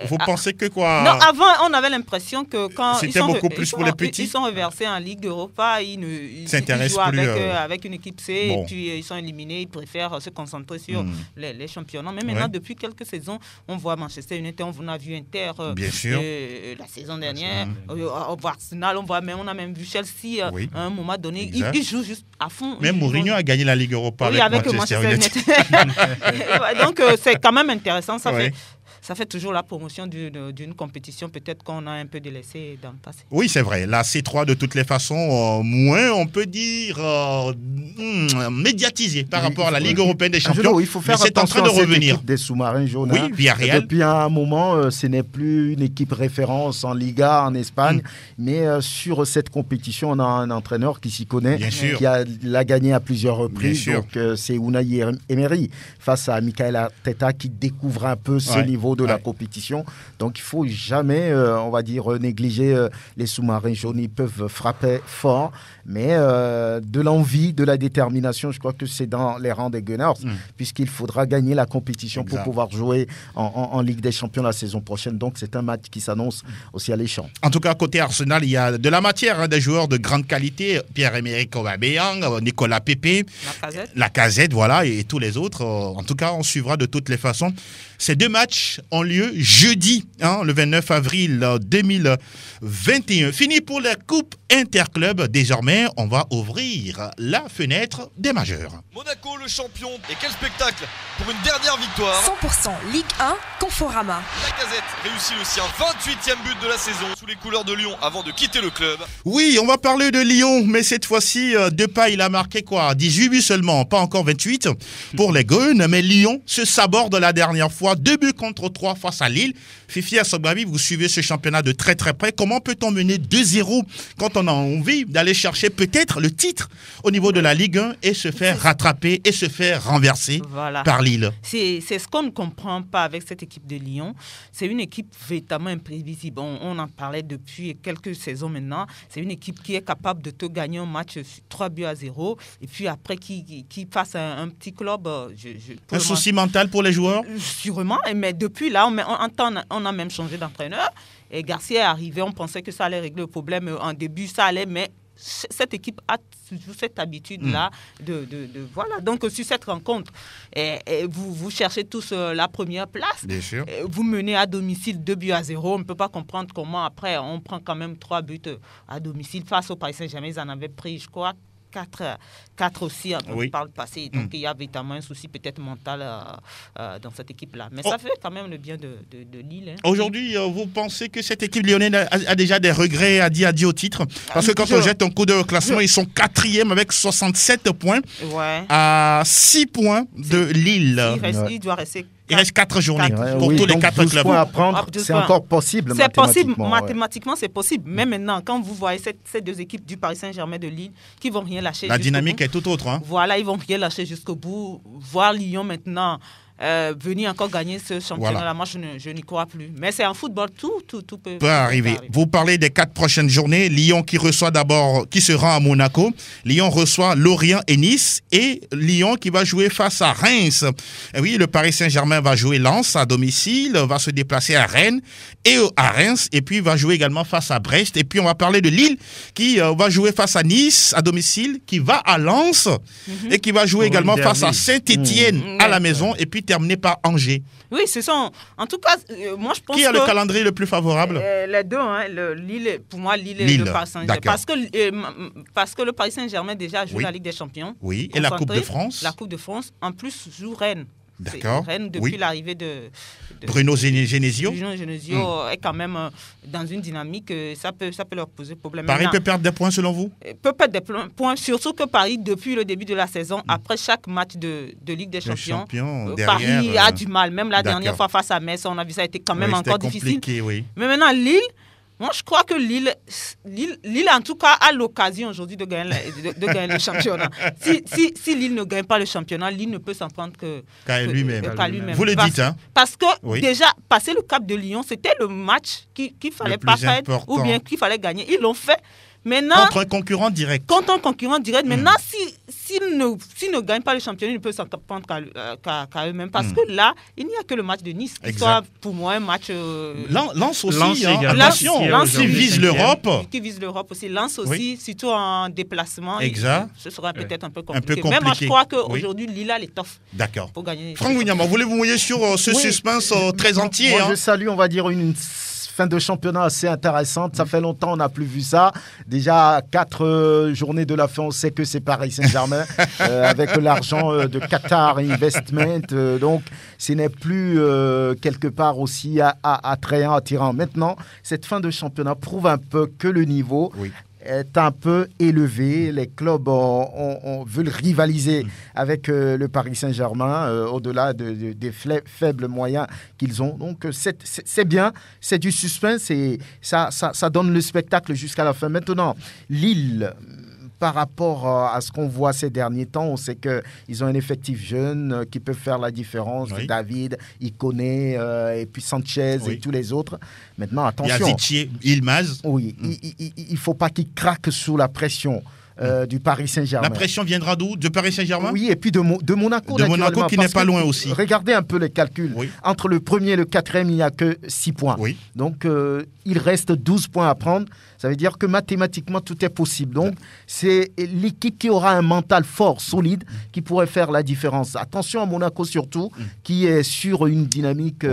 B: Vous pensez que quoi?
C: Non, avant, on avait l'impression que quand
B: c'était beaucoup plus pour les petits.
C: Ils sont reversés en Ligue Europa, ils jouent avec une équipe C, et puis ils sont éliminés, ils préfèrent se concentrer sur les championnats. Mais maintenant, depuis quelques saisons, on voit Manchester United, on a vu Inter la saison dernière, Arsenal, on a même vu Chelsea à un moment donné. Il joue juste à fond.
B: Même Mourinho a gagné la Ligue Europa avec Manchester United.
C: Donc, c'est quand même intéressant. Ça fait toujours la promotion d'une compétition, peut-être qu'on a un peu délaissé dans le passé.
B: Oui, c'est vrai. La C3, de toutes les façons, moins, on peut dire, médiatisée par rapport à la Ligue européenne des champions.
E: Il faut faire attention à cette équipe des sous-marins jaunes.
B: Oui, Villarreal.
E: Depuis un moment, ce n'est plus une équipe référence en Liga, en Espagne, mais sur cette compétition, on a un entraîneur qui s'y connaît, qui l'a gagné à plusieurs reprises. Donc, c'est Unai Emery face à Mikel Arteta qui découvre un peu ce niveau de la compétition. Donc, il ne faut jamais, on va dire, négliger les sous-marins jaunes. Ils peuvent frapper fort, mais de l'envie, de la détermination, je crois que c'est dans les rangs des Gunners, puisqu'il faudra gagner la compétition pour pouvoir jouer en Ligue des Champions la saison prochaine. Donc, c'est un match qui s'annonce aussi alléchant.
B: En tout cas, côté Arsenal, il y a de la matière, des joueurs de grande qualité. Pierre-Emerick Aubameyang, Nicolas Pepe, Lacazette, voilà, et tous les autres. En tout cas, on suivra de toutes les façons. Ces deux matchs ont lieu jeudi, le 29 avril 2021. Fini pour la Coupe Interclub. Désormais, on va ouvrir la fenêtre des majeurs.
A: Monaco, le champion. Et quel spectacle pour une dernière victoire.
J: 100% Ligue 1, Conforama.
A: Lacazette réussit le sien, 28e but de la saison sous les couleurs de Lyon avant de quitter le club.
B: Oui, on va parler de Lyon, mais cette fois-ci, Depay, il a marqué 18 buts seulement, pas encore 28 pour les Gones, mais Lyon se saborde la dernière fois, 2 buts contre 3 face à Lille. Fifi Assobabi, vous suivez ce championnat de très très près. Comment peut-on mener 2-0 quand on a envie d'aller chercher peut-être le titre au niveau de la Ligue 1 et se faire rattraper et se faire renverser par Lille?
C: C'est ce qu'on ne comprend pas avec cette équipe de Lyon. C'est une équipe véritablement imprévisible. On en parlait depuis quelques saisons maintenant. C'est une équipe qui est capable de te gagner un match 3-0 et puis après qui passe un petit club.
B: Un souci mental pour les joueurs?
C: Sûrement, mais depuis là, on a même changé d'entraîneur. Et Garcia est arrivé, on pensait que ça allait régler le problème. En début, ça allait, mais cette équipe a toujours cette habitude-là voilà. Donc, sur cette rencontre, vous cherchez tous la première place.
B: Bien sûr.
C: Vous menez à domicile 2-0. On ne peut pas comprendre comment, après, on prend quand même 3 buts à domicile. Face au Paris Saint-Germain, ils en avaient pris, je crois, 4 aussi par le passé. Donc, il y a évidemment un souci peut-être mental dans cette équipe-là. Mais ça fait quand même le bien de Lille.
B: Aujourd'hui, vous pensez que cette équipe lyonnaise a déjà des regrets, a dit adieu au titre? Parce que quand on jette un coup d'œil au classement, ils sont 4e avec 67 points à 6 points de Lille.
C: Il doit rester...
B: Il reste 4 journées pour tous les 4 clubs.
E: Points à prendre, c'est encore possible mathématiquement.
C: Mathématiquement, c'est possible. Mais maintenant, quand vous voyez ces deux équipes du Paris Saint-Germain de Lille qui vont rien lâcher.
B: La dynamique est tout autre.
C: Voilà, ils vont rien lâcher jusqu'au bout. Voir Lyon maintenant venir encore gagner ce championnat-là. Moi, je n'y crois plus. Mais c'est en football, tout peut
B: arriver. Vous parlez des 4 prochaines journées. Lyon qui se rend à Monaco. Lyon reçoit Lorient et Nice. Et Lyon qui va jouer face à Reims. Et oui, le Paris Saint-Germain va jouer Lens à domicile, va se déplacer à Rennes et à Reims. Et puis va jouer également face à Brest. Et puis on va parler de Lille qui va jouer face à Nice à domicile, qui va à Lens et qui va jouer également face à Saint-Étienne à la maison. Et puis terminer par Angers.
C: Oui, ce sont. En tout cas, moi je pense que.
B: Qui a le calendrier le plus favorable?
C: Les deux, hein. Pour moi, Lille et le Paris Saint-Germain. Parce que le Paris Saint-Germain déjà joue la Ligue des Champions.
B: Oui, et la Coupe de France.
C: La Coupe de France, en plus, joue Rennes.
B: D'accord.
C: Rennes, depuis l'arrivée de
B: Bruno Genesio.
C: Bruno Genesio est quand même dans une dynamique, ça peut leur poser problème.
B: Paris peut perdre des points selon vous?
C: Peut perdre des points, surtout que Paris, depuis le début de la saison, après chaque match de Ligue des Champions, Paris a du mal. Même la dernière fois face à Metz, on a vu ça a été quand même encore difficile.
B: Oui.
C: Mais maintenant, Lille, moi je crois que Lille en tout cas a l'occasion aujourd'hui de gagner le championnat. Si Lille ne gagne pas le championnat, Lille ne peut s'en prendre qu'à lui-même.
B: Vous le dites, hein?
C: Parce que déjà, passer le cap de Lyon, c'était le match qu'il ne fallait pas faire ou bien qu'il fallait gagner. Ils l'ont fait. Maintenant,
B: contre un concurrent direct.
C: Maintenant, s'ils ne gagnent pas le championnat, ils ne peuvent s'en prendre qu'à eux-mêmes. Parce que là, il n'y a que le match de Nice qui soit pour moi un match.
B: Lens aussi. Attention, Lens qui vise l'Europe.
C: Qui vise l'Europe aussi. Lens aussi, surtout en déplacement.
B: Exact.
C: Ce sera peut-être un peu compliqué. Mais moi, je crois qu'aujourd'hui, Lille a l'étoffe pour gagner.
B: Franck Wanyama, voulez-vous mouiller sur ce suspense très entier?
E: Moi, je salue, on va dire, une fin de championnat assez intéressante. Ça fait longtemps on n'a plus vu ça. Déjà 4 journées de la fin, on sait que c'est Paris Saint-Germain avec l'argent de Qatar Investment. Donc ce n'est plus quelque part aussi attrayant, attirant. Maintenant, cette fin de championnat prouve un peu que le niveau est un peu élevé. Les clubs veulent rivaliser avec le Paris Saint-Germain au-delà des faibles moyens qu'ils ont. Donc c'est bien, c'est du suspense et ça donne le spectacle jusqu'à la fin. Maintenant, Lille, par rapport à ce qu'on voit ces derniers temps, on sait qu'ils ont un effectif jeune qui peut faire la différence. David, Ikoné, et puis Sanchez et tous les autres. Maintenant, attention.
B: Il y a Zitier, Ilmaz.
E: Oui, il ne faut pas qu'ils craquent sous la pression. Du Paris Saint-Germain.
B: La pression viendra d'où? De Paris Saint-Germain?
E: Oui, et puis de Monaco.
B: De Monaco qui n'est pas loin aussi.
E: Regardez un peu les calculs. Entre le premier et le quatrième, il n'y a que 6 points. Donc, il reste 12 points à prendre. Ça veut dire que mathématiquement, tout est possible. Donc, c'est l'équipe qui aura un mental fort, solide, qui pourrait faire la différence. Attention à Monaco surtout, qui est sur une dynamique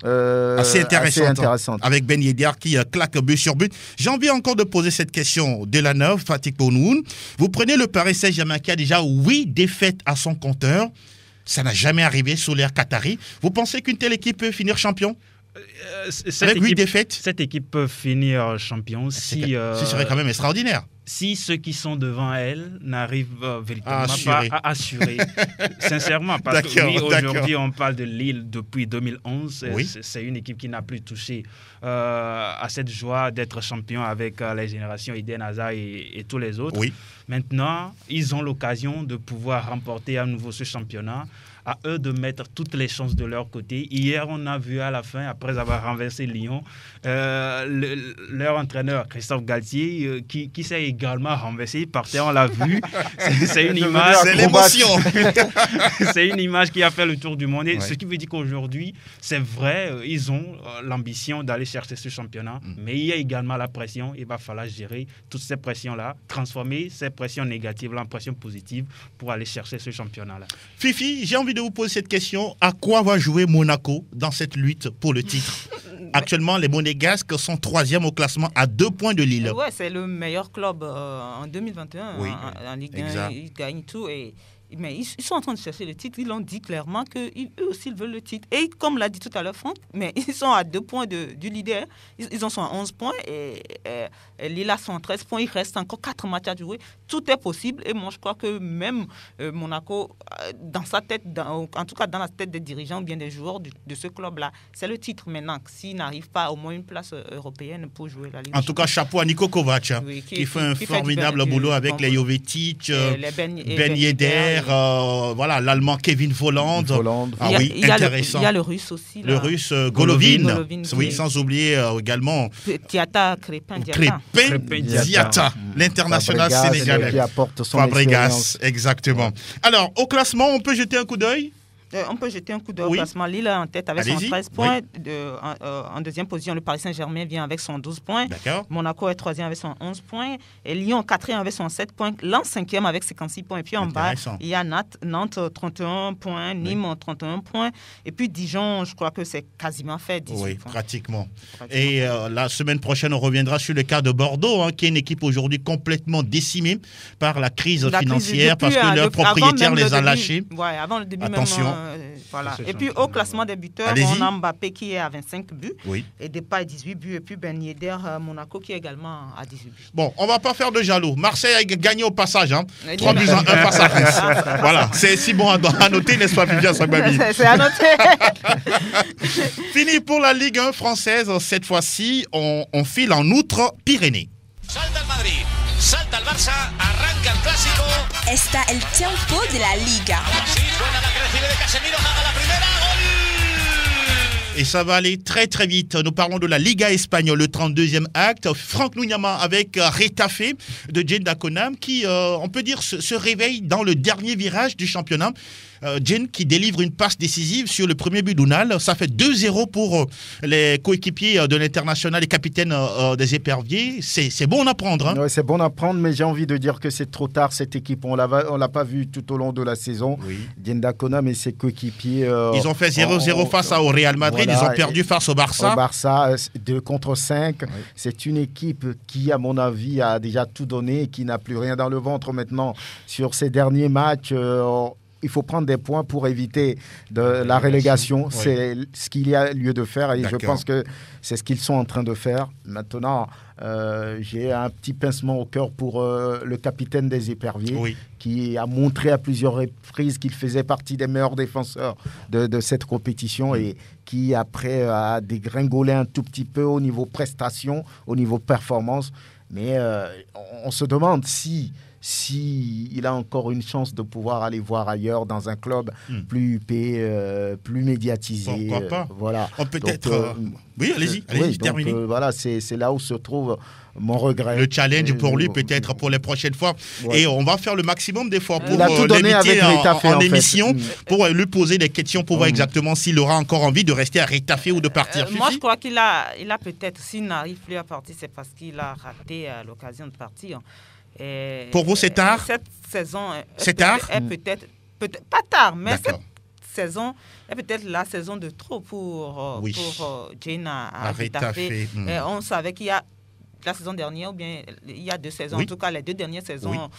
B: assez intéressante. Avec Ben Yedder qui claque but sur but. J'ai envie encore de poser cette question de la neuve, Fatick Pounoun. Vous prenez le Paris Saint-Germain qui a déjà 8 défaites à son compteur. Ça n'a jamais arrivé sous l'ère qatari. Vous pensez qu'une telle équipe peut finir champion? Avec 8 défaites?
D: Cette équipe peut finir champion
B: ce serait quand même extraordinaire.
D: Si ceux qui sont devant elle n'arrivent véritablement pas à assurer. Sincèrement, parce que aujourd'hui, on parle de Lille depuis 2011. C'est une équipe qui n'a plus touché à cette joie d'être champion avec les générations Eden Hazard et tous les autres. Maintenant, ils ont l'occasion de pouvoir remporter à nouveau ce championnat. À eux de mettre toutes les chances de leur côté. Hier, on a vu à la fin, après avoir renversé Lyon, leur entraîneur, Christophe Galtier, qui s'est également renversé par terre, on l'a vu. C'est une image...
B: C'est l'émotion.
D: C'est une image qui a fait le tour du monde. Ce qui veut dire qu'aujourd'hui, c'est vrai, ils ont l'ambition d'aller chercher ce championnat, mais il y a également la pression. Il va falloir gérer toutes ces pressions-là, transformer ces pressions négatives en pressions positives pour aller chercher ce championnat-là.
B: Fifi, j'ai envie de vous poser cette question. À quoi va jouer Monaco dans cette lutte pour le titre? Actuellement, les Monégasques sont 3e au classement à 2 points de Lille.
C: Ouais, c'est le meilleur club en 2021 en Ligue 1. Ils gagnent tout mais ils sont en train de chercher le titre. Ils l'ont dit clairement qu'eux aussi ils veulent le titre. Et comme l'a dit tout à l'heure Franck, mais ils sont à 2 points du leader. Ils en sont à 11 points et Lille a 13 points. Il reste encore 4 matchs à jouer. Tout est possible. Et moi, je crois que même Monaco, dans sa tête, en tout cas dans la tête des dirigeants ou bien des joueurs de ce club-là, c'est le titre maintenant. S'ils n'arrivent pas au moins une place européenne pour jouer la Ligue.
B: En tout cas, chapeau à Nico Kovac, qui fait un formidable boulot avec les Jovetic, Ben Yedder, vers l'Allemand Kevin Volland. Ah oui, intéressant.
C: Il y a le Russe aussi.
B: Le Russe Golovin. Oui, sans oublier également
C: Diata, Crépin
B: Diata, l'international sénégalais.
E: Qui apporte son
B: Fabregas, exactement. Alors, au classement, on peut jeter un coup d'œil?
C: On peut jeter un coup d'œil au classement. Lille est en tête avec son 13 points. En deuxième position, le Paris Saint-Germain vient avec son 12 points. Monaco est troisième avec son 11 points. Et Lyon, quatrième avec son 7 points. Lens, cinquième avec 56 points. Et puis en bas, il y a Nantes, 31 points. Nîmes, 31 points. Et puis Dijon, je crois que c'est quasiment fait. 18 points.
B: Pratiquement. Et la semaine prochaine, on reviendra sur le cas de Bordeaux, qui est une équipe aujourd'hui complètement décimée par la crise financière parce que leurs propriétaires les a lâchés.
C: Avant le début.
B: Attention.
C: Voilà. Et puis au classement des buteurs, on a Mbappé qui est à 25 buts et Depay 18 buts et puis Ben Yedder Monaco qui est également à 18 buts.
B: Bon, on va pas faire de jaloux. Marseille a gagné au passage, 3 buts à 1 face à Reims. Voilà, c'est si bon à noter, n'est-ce pas, Viviane Sagbabi?
C: C'est à noter.
B: Fini pour la Ligue 1 française. Cette fois-ci, on file en Outre-Pyrénées.
K: Salta el Madrid, salta el Barça, arranca el clásico.
J: Está el tiempo de la Liga.
K: Sí, buena la que recibe de Casemiro, haga la primera, gol.
B: Et ça va aller très très vite. Nous parlons de la Liga espagnole, le 32e acte. Franck Nuñama avec Retafe de Jane Daconam qui, on peut dire, se réveille dans le dernier virage du championnat. Jane qui délivre une passe décisive sur le premier but d'Ounal. Ça fait 2-0 pour les coéquipiers de l'international et capitaine des Éperviers. C'est bon à prendre.
E: Ouais, c'est bon à prendre, mais j'ai envie de dire que c'est trop tard cette équipe. On l'a pas vu tout au long de la saison. Jane Daconam et ses coéquipiers.
B: Ils ont fait 0-0 face au Real Madrid. Ils ont perdu face au Barça.
E: Au Barça, 2-5. Oui. C'est une équipe qui, à mon avis, a déjà tout donné et qui n'a plus rien dans le ventre maintenant. Sur ces derniers matchs, il faut prendre des points pour éviter la relégation. C'est ce qu'il y a lieu de faire et je pense que c'est ce qu'ils sont en train de faire. Maintenant, j'ai un petit pincement au cœur pour le capitaine des Éperviers qui a montré à plusieurs reprises qu'il faisait partie des meilleurs défenseurs de cette compétition et qui, après, a dégringolé un tout petit peu au niveau prestation, au niveau performance. Mais on se demande si il a encore une chance de pouvoir aller voir ailleurs dans un club plus huppé, plus médiatisé.
B: Pourquoi pas
E: voilà.
B: Peut-être. Oui, allez-y, terminez.
E: Voilà, c'est là où se trouve mon regret.
B: Le challenge pour lui, peut-être pour les prochaines fois. Ouais. Et on va faire le maximum des fois pour
E: l'inviter
B: en émission, pour lui poser des questions pour voir exactement s'il aura encore envie de rester à Retafe ou de partir.
C: Moi, je crois qu'il a peut-être, s'il n'arrive plus à partir, c'est parce qu'il a raté l'occasion de partir. Et
B: pour vous, c'est tard?
C: Cette saison
B: c'est tard?
C: Est peut-être pas tard, mais cette saison est peut-être la saison de trop pour Jane à Retafe. On savait qu'il y a la saison dernière, ou bien il y a 2 saisons, en tout cas les 2 dernières saisons,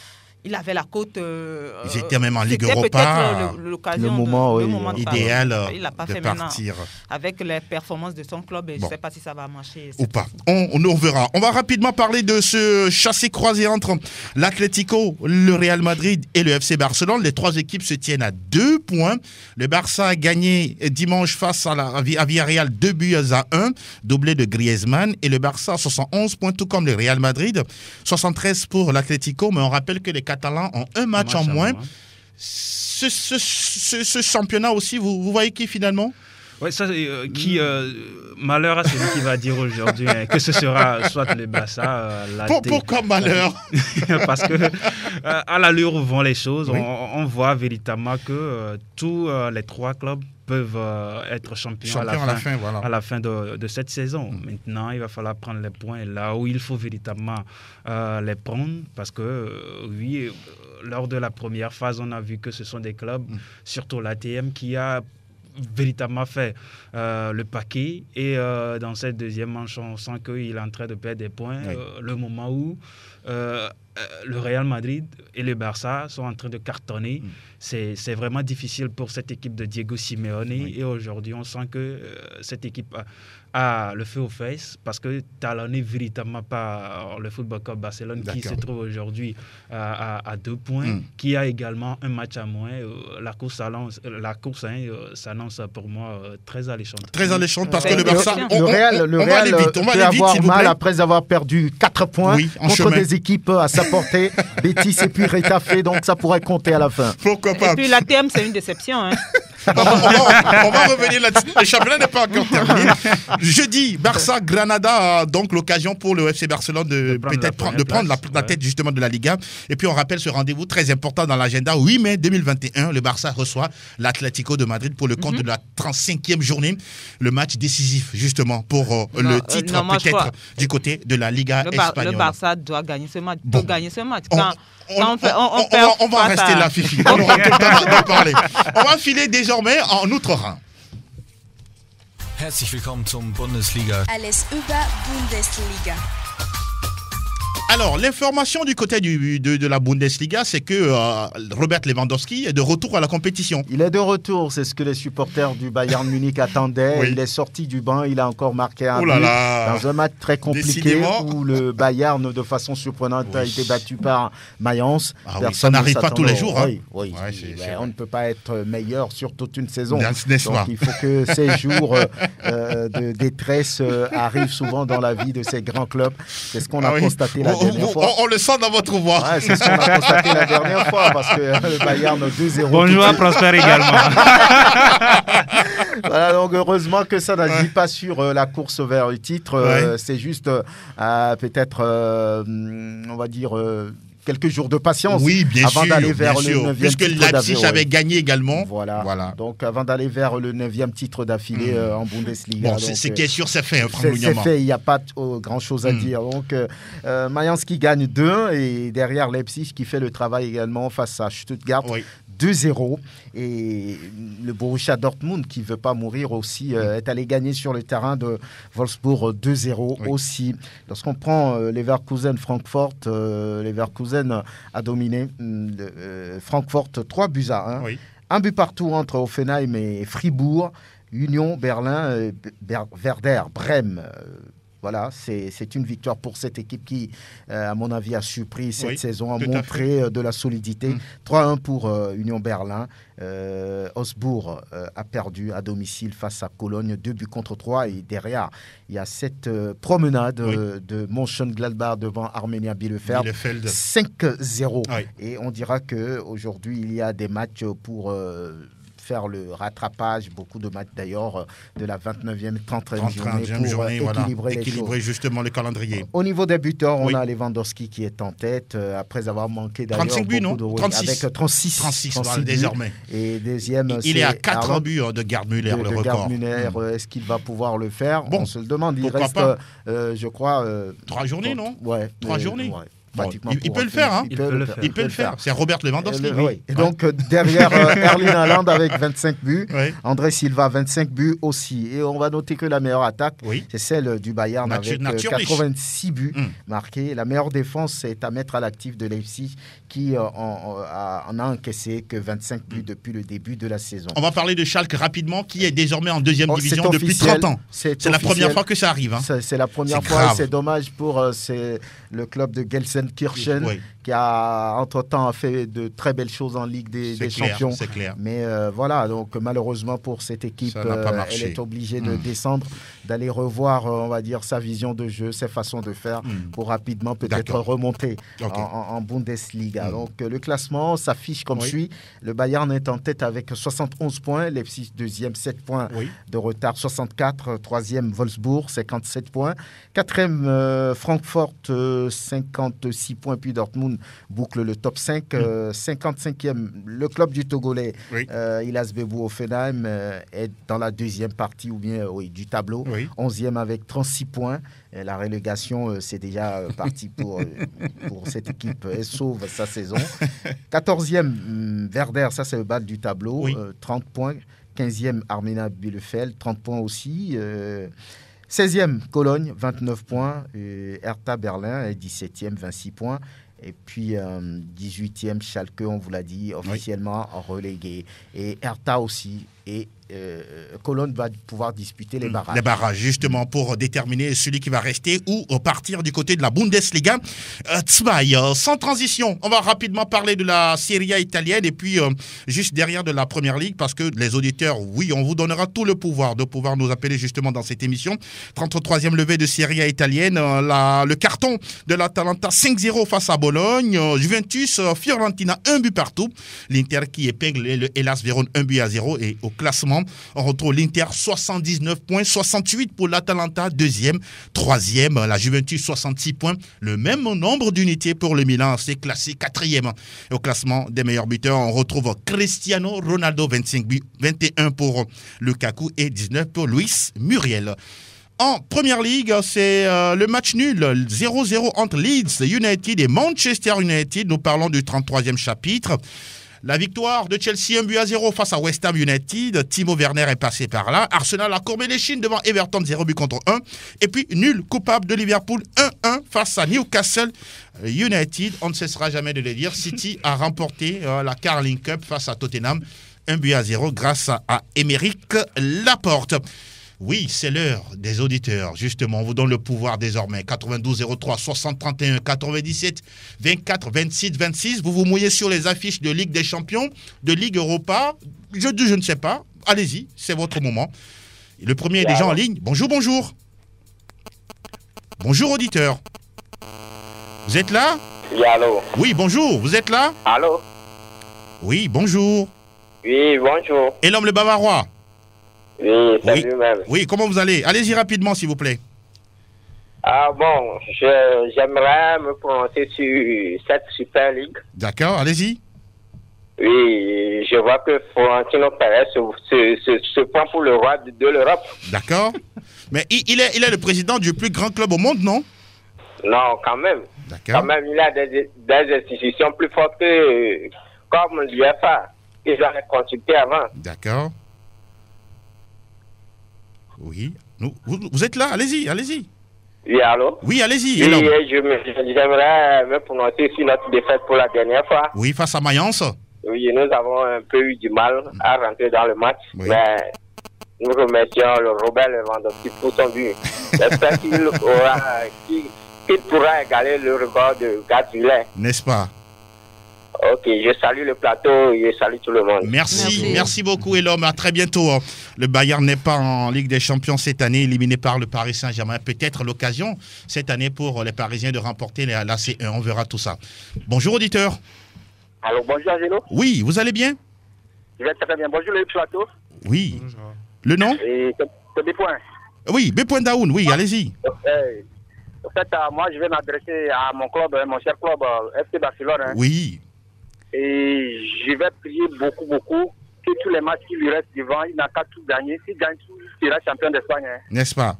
C: il avait la cote.
B: Ils étaient même en Ligue Europa.
C: L'occasion,
E: le moment
B: idéal
C: de
B: partir.
C: Avec les performances de son club, je ne sais pas si ça va marcher.
B: Ou pas. On verra. On va rapidement parler de ce chassé-croisé entre l'Atlético, le Real Madrid et le FC Barcelone. Les 3 équipes se tiennent à 2 points. Le Barça a gagné dimanche face à Villarreal 2-1, doublé de Griezmann. Et le Barça a 71 points, tout comme le Real Madrid. 73 pour l'Atlético, mais on rappelle que les Catalans ont un match en moins. Ce championnat aussi, vous voyez qui finalement?
D: Oui, ça, malheur à celui qui va dire aujourd'hui que ce sera soit le Barça,
B: Pourquoi malheur?
D: Parce que à l'allure où vont les choses, on voit véritablement que tous les 3 clubs peuvent être champions à la fin de cette saison. Maintenant, il va falloir prendre les points là où il faut véritablement les prendre parce que, lors de la première phase, on a vu que ce sont des clubs, surtout l'ATM, qui a véritablement fait le paquet et dans cette deuxième manche, on sent qu'il est en train de perdre des points. Le moment où le Real Madrid et le Barça sont en train de cartonner. C'est vraiment difficile pour cette équipe de Diego Simeone et aujourd'hui on sent que cette équipe a le feu aux fesses parce que talonné véritablement par le Football Club Barcelone qui se trouve aujourd'hui à 2 points, qui a également un match à moins. La course s'annonce pour moi très alléchante.
B: Très alléchante parce que le Barça,
E: le Real peut avoir mal après avoir perdu 4 points contre des équipes à sa portée, Betis et puis Retafe, donc ça pourrait compter à la fin.
B: Pourquoi pas?
C: Et puis la TM, c'est une déception. Hein.
B: on va revenir là-dessus. Le championnat n'est pas encore terminé. Jeudi, Barça-Granada a donc l'occasion pour le FC Barcelone de prendre la tête justement de la Liga. Et puis on rappelle ce rendez-vous très important dans l'agenda. 8 mai 2021, le Barça reçoit l'Atlético de Madrid pour le compte de la 35e journée. Le match décisif justement pour le titre peut-être du côté de la Liga espagnole.
C: Le Barça doit gagner ce match.
B: Bon.
C: Peut gagner ce match.
B: On va rester là, Fifi. On aura tout le temps de parler. On va filer désormais en Outre-Rhin.
L: Herzlich willkommen zum Bundesliga.
J: Alles über Bundesliga.
B: Alors, l'information du côté de la Bundesliga, c'est que Robert Lewandowski est de retour à la compétition.
E: Il est de retour, c'est ce que les supporters du Bayern Munich attendaient. Oui. Il est sorti du banc, il a encore marqué un but dans un match très compliqué où le Bayern, de façon surprenante, a été battu par Mayence.
B: Ça n'arrive pas tous les jours.
E: Oui. On ne peut pas être meilleur sur toute une saison.
B: N'est-ce pas?
E: Donc, il faut que ces jours de détresse arrivent souvent dans la vie de ces grands clubs. C'est ce qu'on a constaté la dernière fois.
B: On le sent dans votre voix.
E: Ouais, c'est ce qu'on a constaté la dernière fois parce que le Bayern 2-0.
D: Bonjour à Prosper également.
E: Voilà, donc heureusement que ça n'agit pas sur la course vers le titre. C'est juste peut-être, on va dire... quelques jours de patience avant d'aller vers le 9e
B: puisque Leipzig avait gagné également.
E: Voilà. Donc avant d'aller vers le 9e titre d'affilée en Bundesliga.
B: Bon, c'est qui est sûr, c'est fait.
E: C'est fait, il n'y a pas grand-chose à dire. Donc Mayence qui gagne 2 et derrière Leipzig qui fait le travail également face à Stuttgart. 2-0 et le Borussia Dortmund qui ne veut pas mourir aussi est allé gagner sur le terrain de Wolfsburg 2-0 aussi. Lorsqu'on prend Leverkusen-Francfort, Leverkusen a dominé Francfort 3-1. Un but partout entre Hoffenheim et Fribourg, Union Berlin, Werder Brême. Voilà, c'est une victoire pour cette équipe qui, à mon avis, a surpris cette saison, a montré de la solidité. 3-1 pour Union Berlin. Augsbourg a perdu à domicile face à Cologne, 2-3. Et derrière, il y a cette promenade de Mönchengladbach devant Arminia Bielefeld. 5-0. Et on dira qu'aujourd'hui, il y a des matchs pour... faire le rattrapage, beaucoup de matchs d'ailleurs de la 29e, 30e journée pour équilibrer
B: justement le calendrier.
E: Au niveau des buteurs, on a Lewandowski qui est en tête après avoir manqué d'ailleurs
B: 35 buts, non
E: 36. Avec 36
B: désormais.
E: Et deuxième,
B: il est à 4 buts de Gerd Müller, le record.
E: Gerd Müller, est-ce qu'il va pouvoir le faire? On se le demande. Il reste, je crois...
B: 3 journées, non?
E: 3
B: journées. Bon, il peut le faire, hein. Il peut le faire. C'est Robert Lewandowski.
E: Et donc, derrière Erling Haaland avec 25 buts, André Silva 25 buts aussi. Et on va noter que la meilleure attaque, c'est celle du Bayern avec 86 buts marqués. La meilleure défense est à mettre à l'actif de Leipzig qui en a encaissé que 25 buts depuis le début de la saison.
B: On va parler de Schalke rapidement, qui est désormais en 2e division depuis 30 ans. C'est la première fois que ça arrive. Hein.
E: C'est la première fois et c'est dommage pour le club de Gelsenkirchen qui a entre-temps fait de très belles choses en Ligue des Champions.
B: C'est clair.
E: Mais voilà, donc malheureusement pour cette équipe, elle est obligée de descendre, d'aller revoir, on va dire, sa vision de jeu, ses façons de faire pour rapidement peut-être remonter en Bundesliga. Donc le classement s'affiche comme suit. Le Bayern est en tête avec 71 points, Leipzig 2e, 7 points de retard, 64, 3e Wolfsburg, 57 points, 4e Francfort, 56 points, puis Dortmund boucle le top 5, 55e le club du Togolais, Illas Bebou Offenheim est dans la 2e partie du tableau, 11e avec 36 points. La relégation, c'est déjà parti pour cette équipe. Elle sauve sa saison. 14e, Werder, ça c'est le bas du tableau, 30 points. 15e, Arminia Bielefeld, 30 points aussi. 16e, Cologne, 29 points. Hertha Berlin, 17e, 26 points. Et puis 18e, Schalke, on vous l'a dit, officiellement relégué. Et Hertha aussi et Cologne va pouvoir disputer les barrages.
B: Les barrages, justement, pour déterminer celui qui va rester ou partir du côté de la Bundesliga. Sans transition, on va rapidement parler de la Serie A italienne et puis juste derrière de la Première Ligue, parce que les auditeurs, oui, on vous donnera tout le pouvoir de pouvoir nous appeler justement dans cette émission. 33e levée de Serie A italienne, le carton de l'Atalanta 5-0 face à Bologne, Juventus, Fiorentina 1 but partout, l'Inter qui épingle le Hellas Vérone 1-0 et au classement, on retrouve l'Inter 79 points, 68 pour l'Atalanta, deuxième, troisième, la Juventus 66 points, le même nombre d'unités pour le Milan, c'est classé quatrième. Et au classement des meilleurs buteurs, on retrouve Cristiano Ronaldo, 25 buts, 21 pour Lukaku et 19 pour Luis Muriel. En Première Ligue, c'est le match nul, 0-0 entre Leeds United et Manchester United. Nous parlons du 33e chapitre. La victoire de Chelsea 1-0 face à West Ham United. Timo Werner est passé par là. Arsenal a courbé les chines devant Everton 0-1. Et puis nul coupable de Liverpool 1-1 face à Newcastle United. On ne cessera jamais de le dire. City a remporté la Carling Cup face à Tottenham 1-0 grâce à Aymeric Laporte. Oui, c'est l'heure des auditeurs. Justement, on vous donne le pouvoir désormais. 92 03 60 31 97 24 26 26. Vous vous mouillez sur les affiches de Ligue des Champions, de Ligue Europa. Je ne sais pas. Allez-y, c'est votre moment. Le premier est déjà en ligne. Bonjour, bonjour. Bonjour, auditeur. Vous êtes là?
L: Oui, allô.
B: Oui, bonjour. Vous êtes là?
L: Allô.
B: Oui, bonjour.
L: Oui, bonjour.
B: Et l'homme le Bavarois?
L: Oui, c'est lui-même.
B: Oui, comment vous allez? Allez-y rapidement, s'il vous plaît.
L: Ah bon, j'aimerais me prononcer sur cette Super League.
B: D'accord, allez-y.
L: Oui, je vois que Florentino Pérez se prend pour le roi de l'Europe.
B: D'accord. Mais il est le président du plus grand club au monde, non?
L: Non, quand même.
B: D'accord.
L: Quand même, il a des institutions plus fortes que comme l'UEFA. Il doit les consulter avant.
B: D'accord. Oui. Vous êtes là, allez-y, allez-y.
L: Oui, allô?
B: Oui, allez-y.
L: Oui, j'aimerais me prononcer sur notre défaite pour la dernière fois.
B: Oui, face à Mayence.
L: Oui, nous avons un peu eu du mal à rentrer dans le match, oui. Mais nous remercions le Robert Lewandowski pour son but. J'espère qu'il pourra égaler le record de Gazulay.
B: N'est-ce pas?
L: Ok, je salue le plateau et je salue tout le monde.
B: Merci beaucoup, Elom. À très bientôt. Le Bayern n'est pas en Ligue des Champions cette année, éliminé par le Paris Saint-Germain. Peut-être l'occasion cette année pour les Parisiens de remporter la C1. On verra tout ça. Bonjour, auditeur.
M: Alors, bonjour, Angelo.
B: Oui, vous allez bien?
M: Je vais très bien. Bonjour, le plateau.
B: Oui. Bonjour. Le nom?
M: C'est B-Point.
B: Oui, B-Point Daoun. Oui, allez-y.
M: En fait, moi, je vais m'adresser à mon club, mon cher club, FC Barcelone. Hein.
B: Oui.
M: Et je vais prier beaucoup que tous les matchs qui lui restent devant, il n'a qu'à tout gagner. S'il gagne tout, il sera champion d'Espagne. Hein.
B: N'est-ce pas?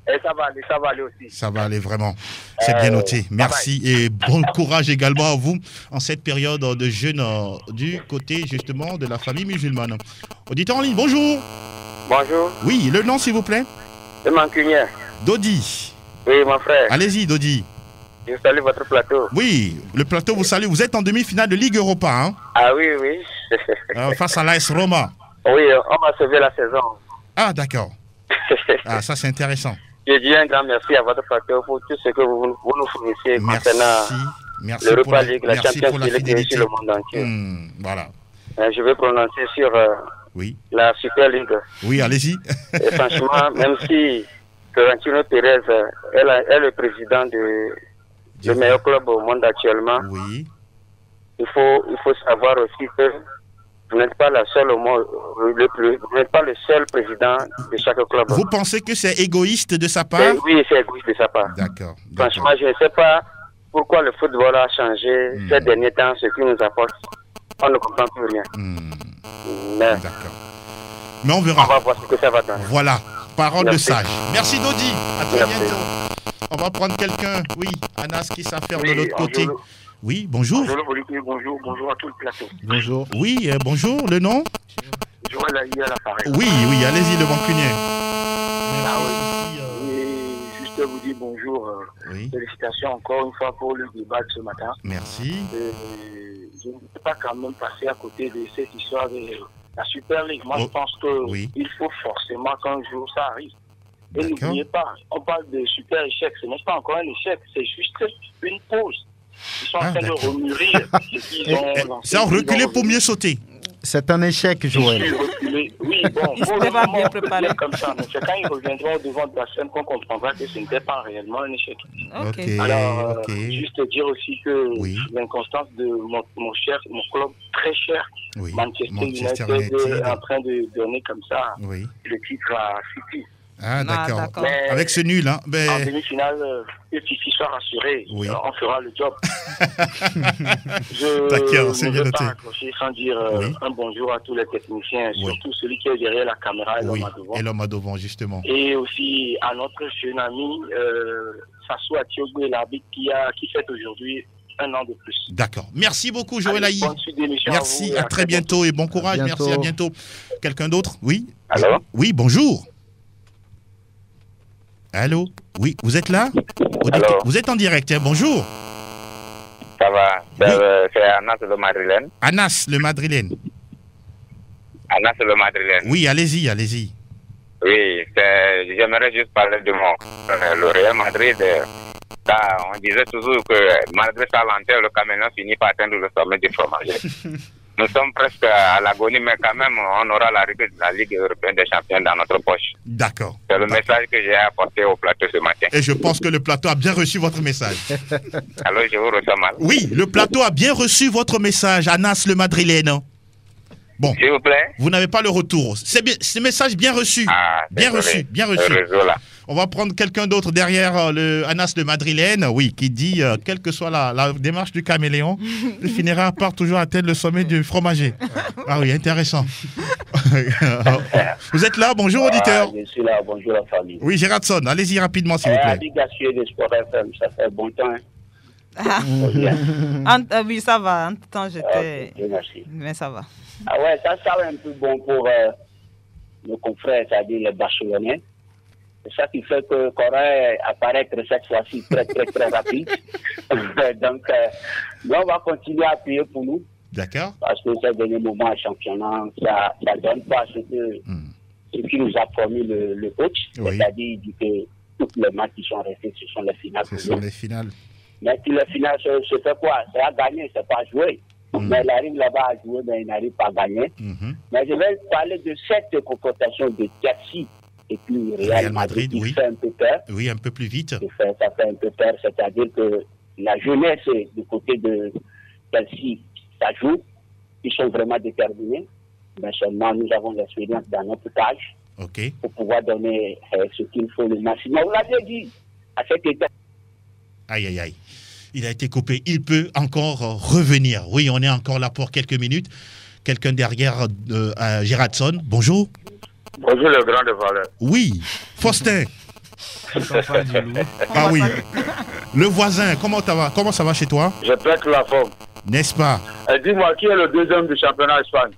M: Et ça va aller aussi.
B: Ça va aller vraiment. C'est bien noté. Merci et bon courage également à vous en cette période de jeûne du côté justement de la famille musulmane. Auditeur en ligne, bonjour.
L: Bonjour.
B: Oui, le nom s'il vous plaît?
L: C'est Mancunien.
B: Dodi.
L: Oui, mon frère.
B: Allez-y, Dodi.
L: Je salue votre plateau.
B: Oui, le plateau vous salue. Vous êtes en demi-finale de Ligue Europa. Hein?
L: Ah oui, oui.
B: Face à l'AS Roma.
L: Oui, on va sauver la saison.
B: Ah, d'accord. Ah, ça c'est intéressant.
L: Je dis un grand merci à votre plateau pour tout ce que vous nous fournissez concernant l'Europa League, la Champions League et sur le monde entier.
B: Voilà.
L: Je vais prononcer sur la Super League.
B: Oui, allez-y.
L: Et franchement, même si Florentino Pérez est le président le meilleur club au monde actuellement.
B: Oui.
L: Il faut savoir aussi que vous n'êtes pas la seule au monde, vous n'êtes pas le seul président de chaque club.
B: Vous pensez que c'est égoïste de sa part?
L: Oui, c'est égoïste de sa part.
B: D'accord.
L: Franchement, je ne sais pas pourquoi le football a changé ces derniers temps, ce qui nous apporte. On ne comprend plus rien.
B: D'accord. Mais on verra.
L: On va voir ce que ça va donner.
B: Voilà. Parole de sage. Merci Dodi. À très bientôt. On va prendre quelqu'un, oui, Anas qui s'affaire de l'autre côté. Oui, bonjour.
M: Bonjour à tout le plateau.
B: Bonjour. Oui, bonjour, le nom?
M: Joël Aïe à l'appareil.
B: Oui, allez-y, le Mancunien.
M: Juste vous dire bonjour. Félicitations encore une fois pour le débat de ce matin.
B: Merci.
M: Je ne peux pas quand même passer à côté de cette histoire La Super League, moi je pense qu'il faut forcément qu'un jour ça arrive. Et n'oubliez pas, on parle de super échec, ce n'est pas encore un échec, c'est juste une pause. Ils sont en train de remûrir ce qu'ils ont lancé.
B: Ça a reculé pour mieux sauter.
E: C'est un échec, Joël.
M: Oui, bon,
C: ils ne pas bien préparé
M: comme ça, mais c'est quand ils reviendront au devant de la scène qu'on comprendra que ce n'était pas réellement un échec. Alors, juste dire aussi que l'inconstance de mon club très cher, Manchester United est en train de donner comme ça le titre à City.
B: Ah, d'accord. Avec ce nul, hein.
M: En demi-finale, que City soit rassuré, on fera le job.
B: D'accord, c'est bien noté.
M: Je ne vais pas raccrocher sans dire un bonjour à tous les techniciens, surtout celui qui est derrière la caméra et l'homme à devant.
B: Et l'homme à devant, justement.
M: Et aussi à notre jeune ami, Sassou Atiogo, l'arbitre qui fête aujourd'hui un an de plus.
B: D'accord. Merci beaucoup, Joël Aïe. Merci, à très bientôt et bon courage. Merci, à bientôt. Quelqu'un d'autre? Oui.
L: Allô?
B: Oui, bonjour. Allô? Oui, vous êtes là?
L: Allô?
B: Vous êtes en direct, hein? Bonjour.
L: Ça va, c'est Anas le Madrilène.
B: Anas le Madrilène.
L: Anas le Madrilène.
B: Oui, allez-y, allez-y.
L: Oui, j'aimerais juste parler de le Real Madrid. On disait toujours que malgré sa lenteur, le Cameroun finit par atteindre le sommet du fromager. Nous sommes presque à l'agonie, mais quand même, on aura l'arrivée de la Ligue européenne des champions dans notre poche.
B: D'accord.
L: C'est le message que j'ai apporté au plateau ce matin.
B: Et je pense que le plateau a bien reçu votre message.
L: Alors, je vous reçois mal.
B: Oui, le plateau a bien reçu votre message, Anas le Madrilène. Bon,
L: s'il vous plaît.
B: Vous n'avez pas le retour. C'est message bien reçu. Bien reçu, bien reçu.
L: Le réseau, là.
B: On va prendre quelqu'un d'autre derrière le Anas de Madrilène, qui dit, quelle que soit la démarche du caméléon, il finira par toujours atteindre le sommet du fromager. Ah oui, intéressant. Vous êtes là, bonjour auditeur.
N: Je suis là, bonjour la famille.
B: Oui, Gérardson, allez-y rapidement s'il vous plaît.
N: Adi Gassier de Sport FM, ça fait bon temps.
C: Oui, ça va. En tout temps, j'étais...
N: merci.
C: Mais ça va.
N: Ah ouais, ça va un peu bon pour nos confrères, c'est-à-dire les Barcelonais. C'est ça qui fait que Corée apparaître cette fois-ci très, très, très rapide. Donc, on va continuer à appuyer pour nous.
B: D'accord.
N: Parce que ces derniers moments en championnat, ça ne donne pas ce qui nous a promis le coach.
B: Oui.
N: C'est-à-dire, il dit que tous les matchs qui sont restés, ce sont les finales.
B: Ce sont les finales.
N: Mais puis les finales, c'est fait quoi? C'est à gagner, c'est pas à jouer. Mais il arrive là-bas à jouer, mais il n'arrive pas à gagner. Mais je vais parler de cette confrontation de Chelsea et puis Real Madrid qui fait un peu peur.
B: Oui, un peu plus vite.
N: Ça fait un peu peur, c'est-à-dire que la jeunesse du côté de Chelsea, ça joue. Ils sont vraiment déterminés. Mais seulement, nous avons l'expérience dans notre âge pour pouvoir donner ce qu'il faut le maximum. Vous l'avez dit à cet état.
B: Aïe, aïe, aïe. Il a été coupé. Il peut encore revenir. Oui, on est encore là pour quelques minutes. Quelqu'un derrière Gérardson. Bonjour.
L: Bonjour le grand de valeur.
B: Oui, Faustin. Ah oui. Le voisin, comment ça va chez toi?
L: Je pète la forme.
B: N'est-ce pas?
L: Dis-moi, qui est le deuxième du championnat Espagne?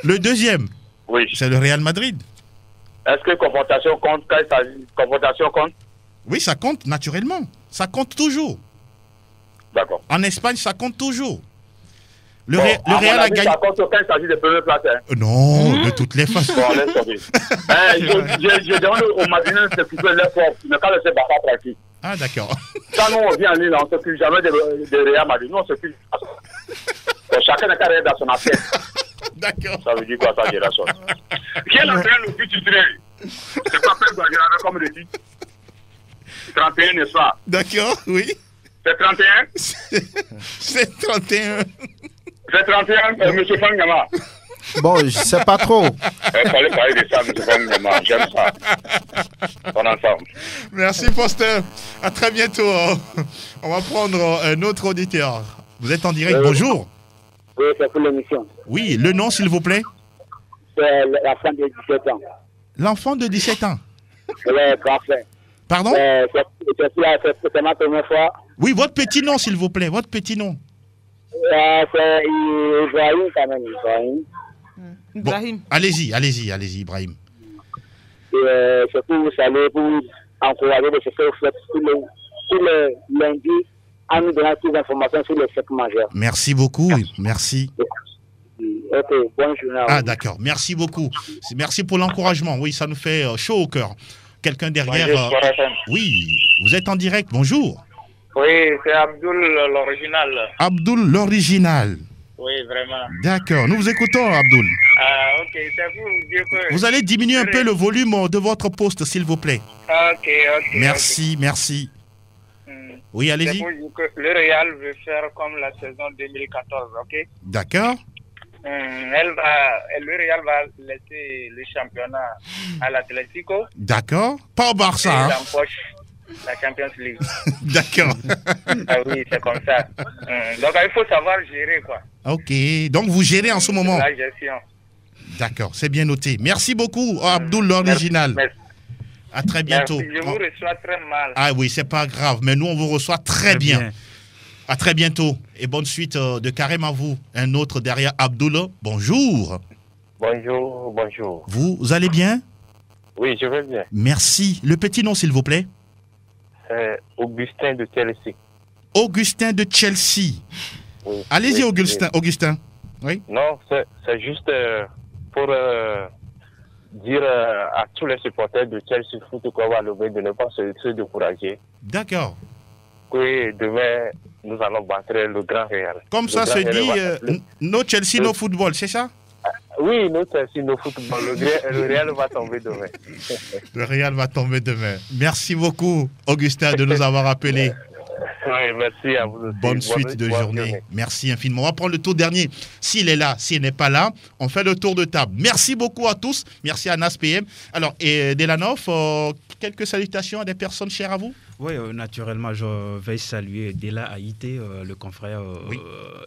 B: Le deuxième?
L: Oui.
B: C'est le Real Madrid.
L: Est-ce que confrontation compte? Confrontation compte?
B: Oui, ça compte naturellement. Ça compte toujours.
L: D'accord.
B: En Espagne, ça compte toujours. Le Real a gagné.
L: Ça compte quand il s'agit de première place.
B: Non, de toutes les façons.
L: Bon, laisse tomber. Je demande aux Madrilènes de s'occuper de leur force. Ne pas laisser Barça pratique.
B: Ah, d'accord.
L: Quand nous on vient en Lille, on ne s'occupe jamais de Real Madrid. Nous, on s'occupe. Chacun n'a qu'à regarder dans son affaire.
B: D'accord.
L: Ça veut dire quoi, ça, Gérardson? Qui est l'entraîneur le plus titulaire? C'est pas Pep Guardiola comme le dit. 31, n'est-ce pas?
B: D'accord, oui.
L: C'est 31?
B: C'est 31.
L: C'est 31, M. Fangama.
E: Bon, je sais pas trop.
L: Il fallait parler de ça, M. Fangama. J'aime ça. On est ensemble.
B: Merci, Faustin. À très bientôt. On va prendre un autre auditeur. Vous êtes en direct. Bonjour.
N: Oui, c'est pour l'émission.
B: Oui, le nom, s'il vous plaît?
N: C'est l'enfant de 17 ans.
B: L'enfant de 17 ans?
N: Le grand frère.
B: Pardon?
N: C'est ma première fois.
B: Oui, votre petit nom, s'il vous plaît. Votre petit nom.
N: C'est Ibrahim, quand même.
C: Ibrahim.
B: Bon, allez-y, Ibrahim.
N: C'est pour vous saluer, pour vous encourager de se faire tous les lundis à nous donner toutes les informations sur les fêtes majeures.
B: Merci beaucoup, merci.
M: Ok, bonne journée.
B: Ah, d'accord. Merci beaucoup. Merci pour l'encouragement. Oui, ça nous fait chaud au cœur. Quelqu'un derrière. Oui, vous êtes en direct. Bonjour.
O: Oui, c'est Abdoul l'original.
B: Abdoul l'original.
O: Oui, vraiment.
B: D'accord. Nous vous écoutons, Abdoul.
O: Ah, ok. C'est pour vous dire que...
B: Vous allez diminuer un peu le volume de votre poste, s'il vous plaît.
O: Ok.
B: Merci. Oui, allez-y.
O: C'est pour dire que le Real veut faire comme la saison 2014, ok?
B: D'accord.
O: Le Real va laisser le championnat à l'Atlético.
B: D'accord. Pas au Barça.
O: Et l'empoche la Champions League.
B: D'accord.
O: Ah oui, c'est comme ça. Donc il faut savoir gérer, quoi.
B: Ok. Donc vous gérez en ce moment.
O: La gestion.
B: D'accord, c'est bien noté. Merci beaucoup, Abdoul l'original.
O: Merci.
B: À très bientôt.
O: Merci. Je vous reçois très mal.
B: Ah oui, c'est pas grave, mais nous on vous reçoit très bien. À très bientôt et bonne suite de carême à vous. Un autre derrière Abdoul. Bonjour.
P: Bonjour.
B: Vous allez bien?
P: Oui, je vais bien.
B: Merci. Le petit nom, s'il vous plaît?
P: Augustin de Chelsea.
B: Augustin de Chelsea. Oui. Allez-y, Augustin. Oui. Augustin. Oui.
P: Non, c'est juste pour dire à tous les supporters de Chelsea Foot qu'on va lever de ne pas se décourager.
B: D'accord.
P: Oui, demain, nous allons battre le Grand Real.
B: Comme ça se dit, no Chelsea, no football, c'est ça?
P: Oui, no Chelsea, no football. Le Real va tomber demain.
B: Le Real va tomber demain. Merci beaucoup, Augustin, de nous avoir appelés.
P: Oui, merci à vous aussi.
B: Bonne suite de journée. Merci infiniment. On va prendre le tour dernier. S'il est là, s'il n'est pas là, on fait le tour de table. Merci beaucoup à tous. Merci à NAS PM. Alors, et Delanov, quelques salutations à des personnes chères à vous?
D: Oui, naturellement, je vais saluer Dela Haïté, le confrère. Oui.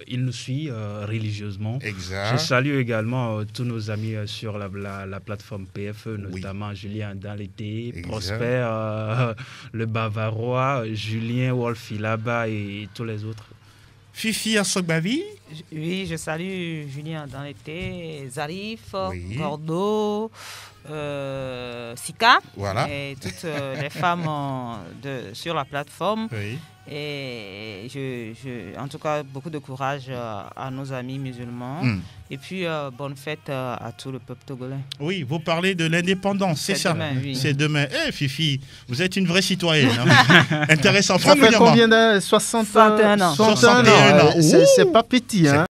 D: Il nous suit religieusement.
B: Exact.
D: Je salue également tous nos amis sur la plateforme PFE, notamment Julien dans l'été, Prosper, le Bavarois, Julien Wolfi là-bas et tous les autres.
B: Fifi à Sogbavi.
C: Oui, je salue Julien dans l'été, Zarif, Gordo, Sika,
B: voilà.
C: Et toutes les femmes sur la plateforme.
B: Oui.
C: Et en tout cas, beaucoup de courage à nos amis musulmans. Et puis, bonne fête à tout le peuple togolais.
B: Oui, vous parlez de l'indépendance, c'est ça?
C: Demain, oui.
B: C'est demain. Fifi, vous êtes une vraie citoyenne. Intéressant.
E: Ça fait combien de 61 ans.
B: 61 ans.
E: C'est pas petit, hein?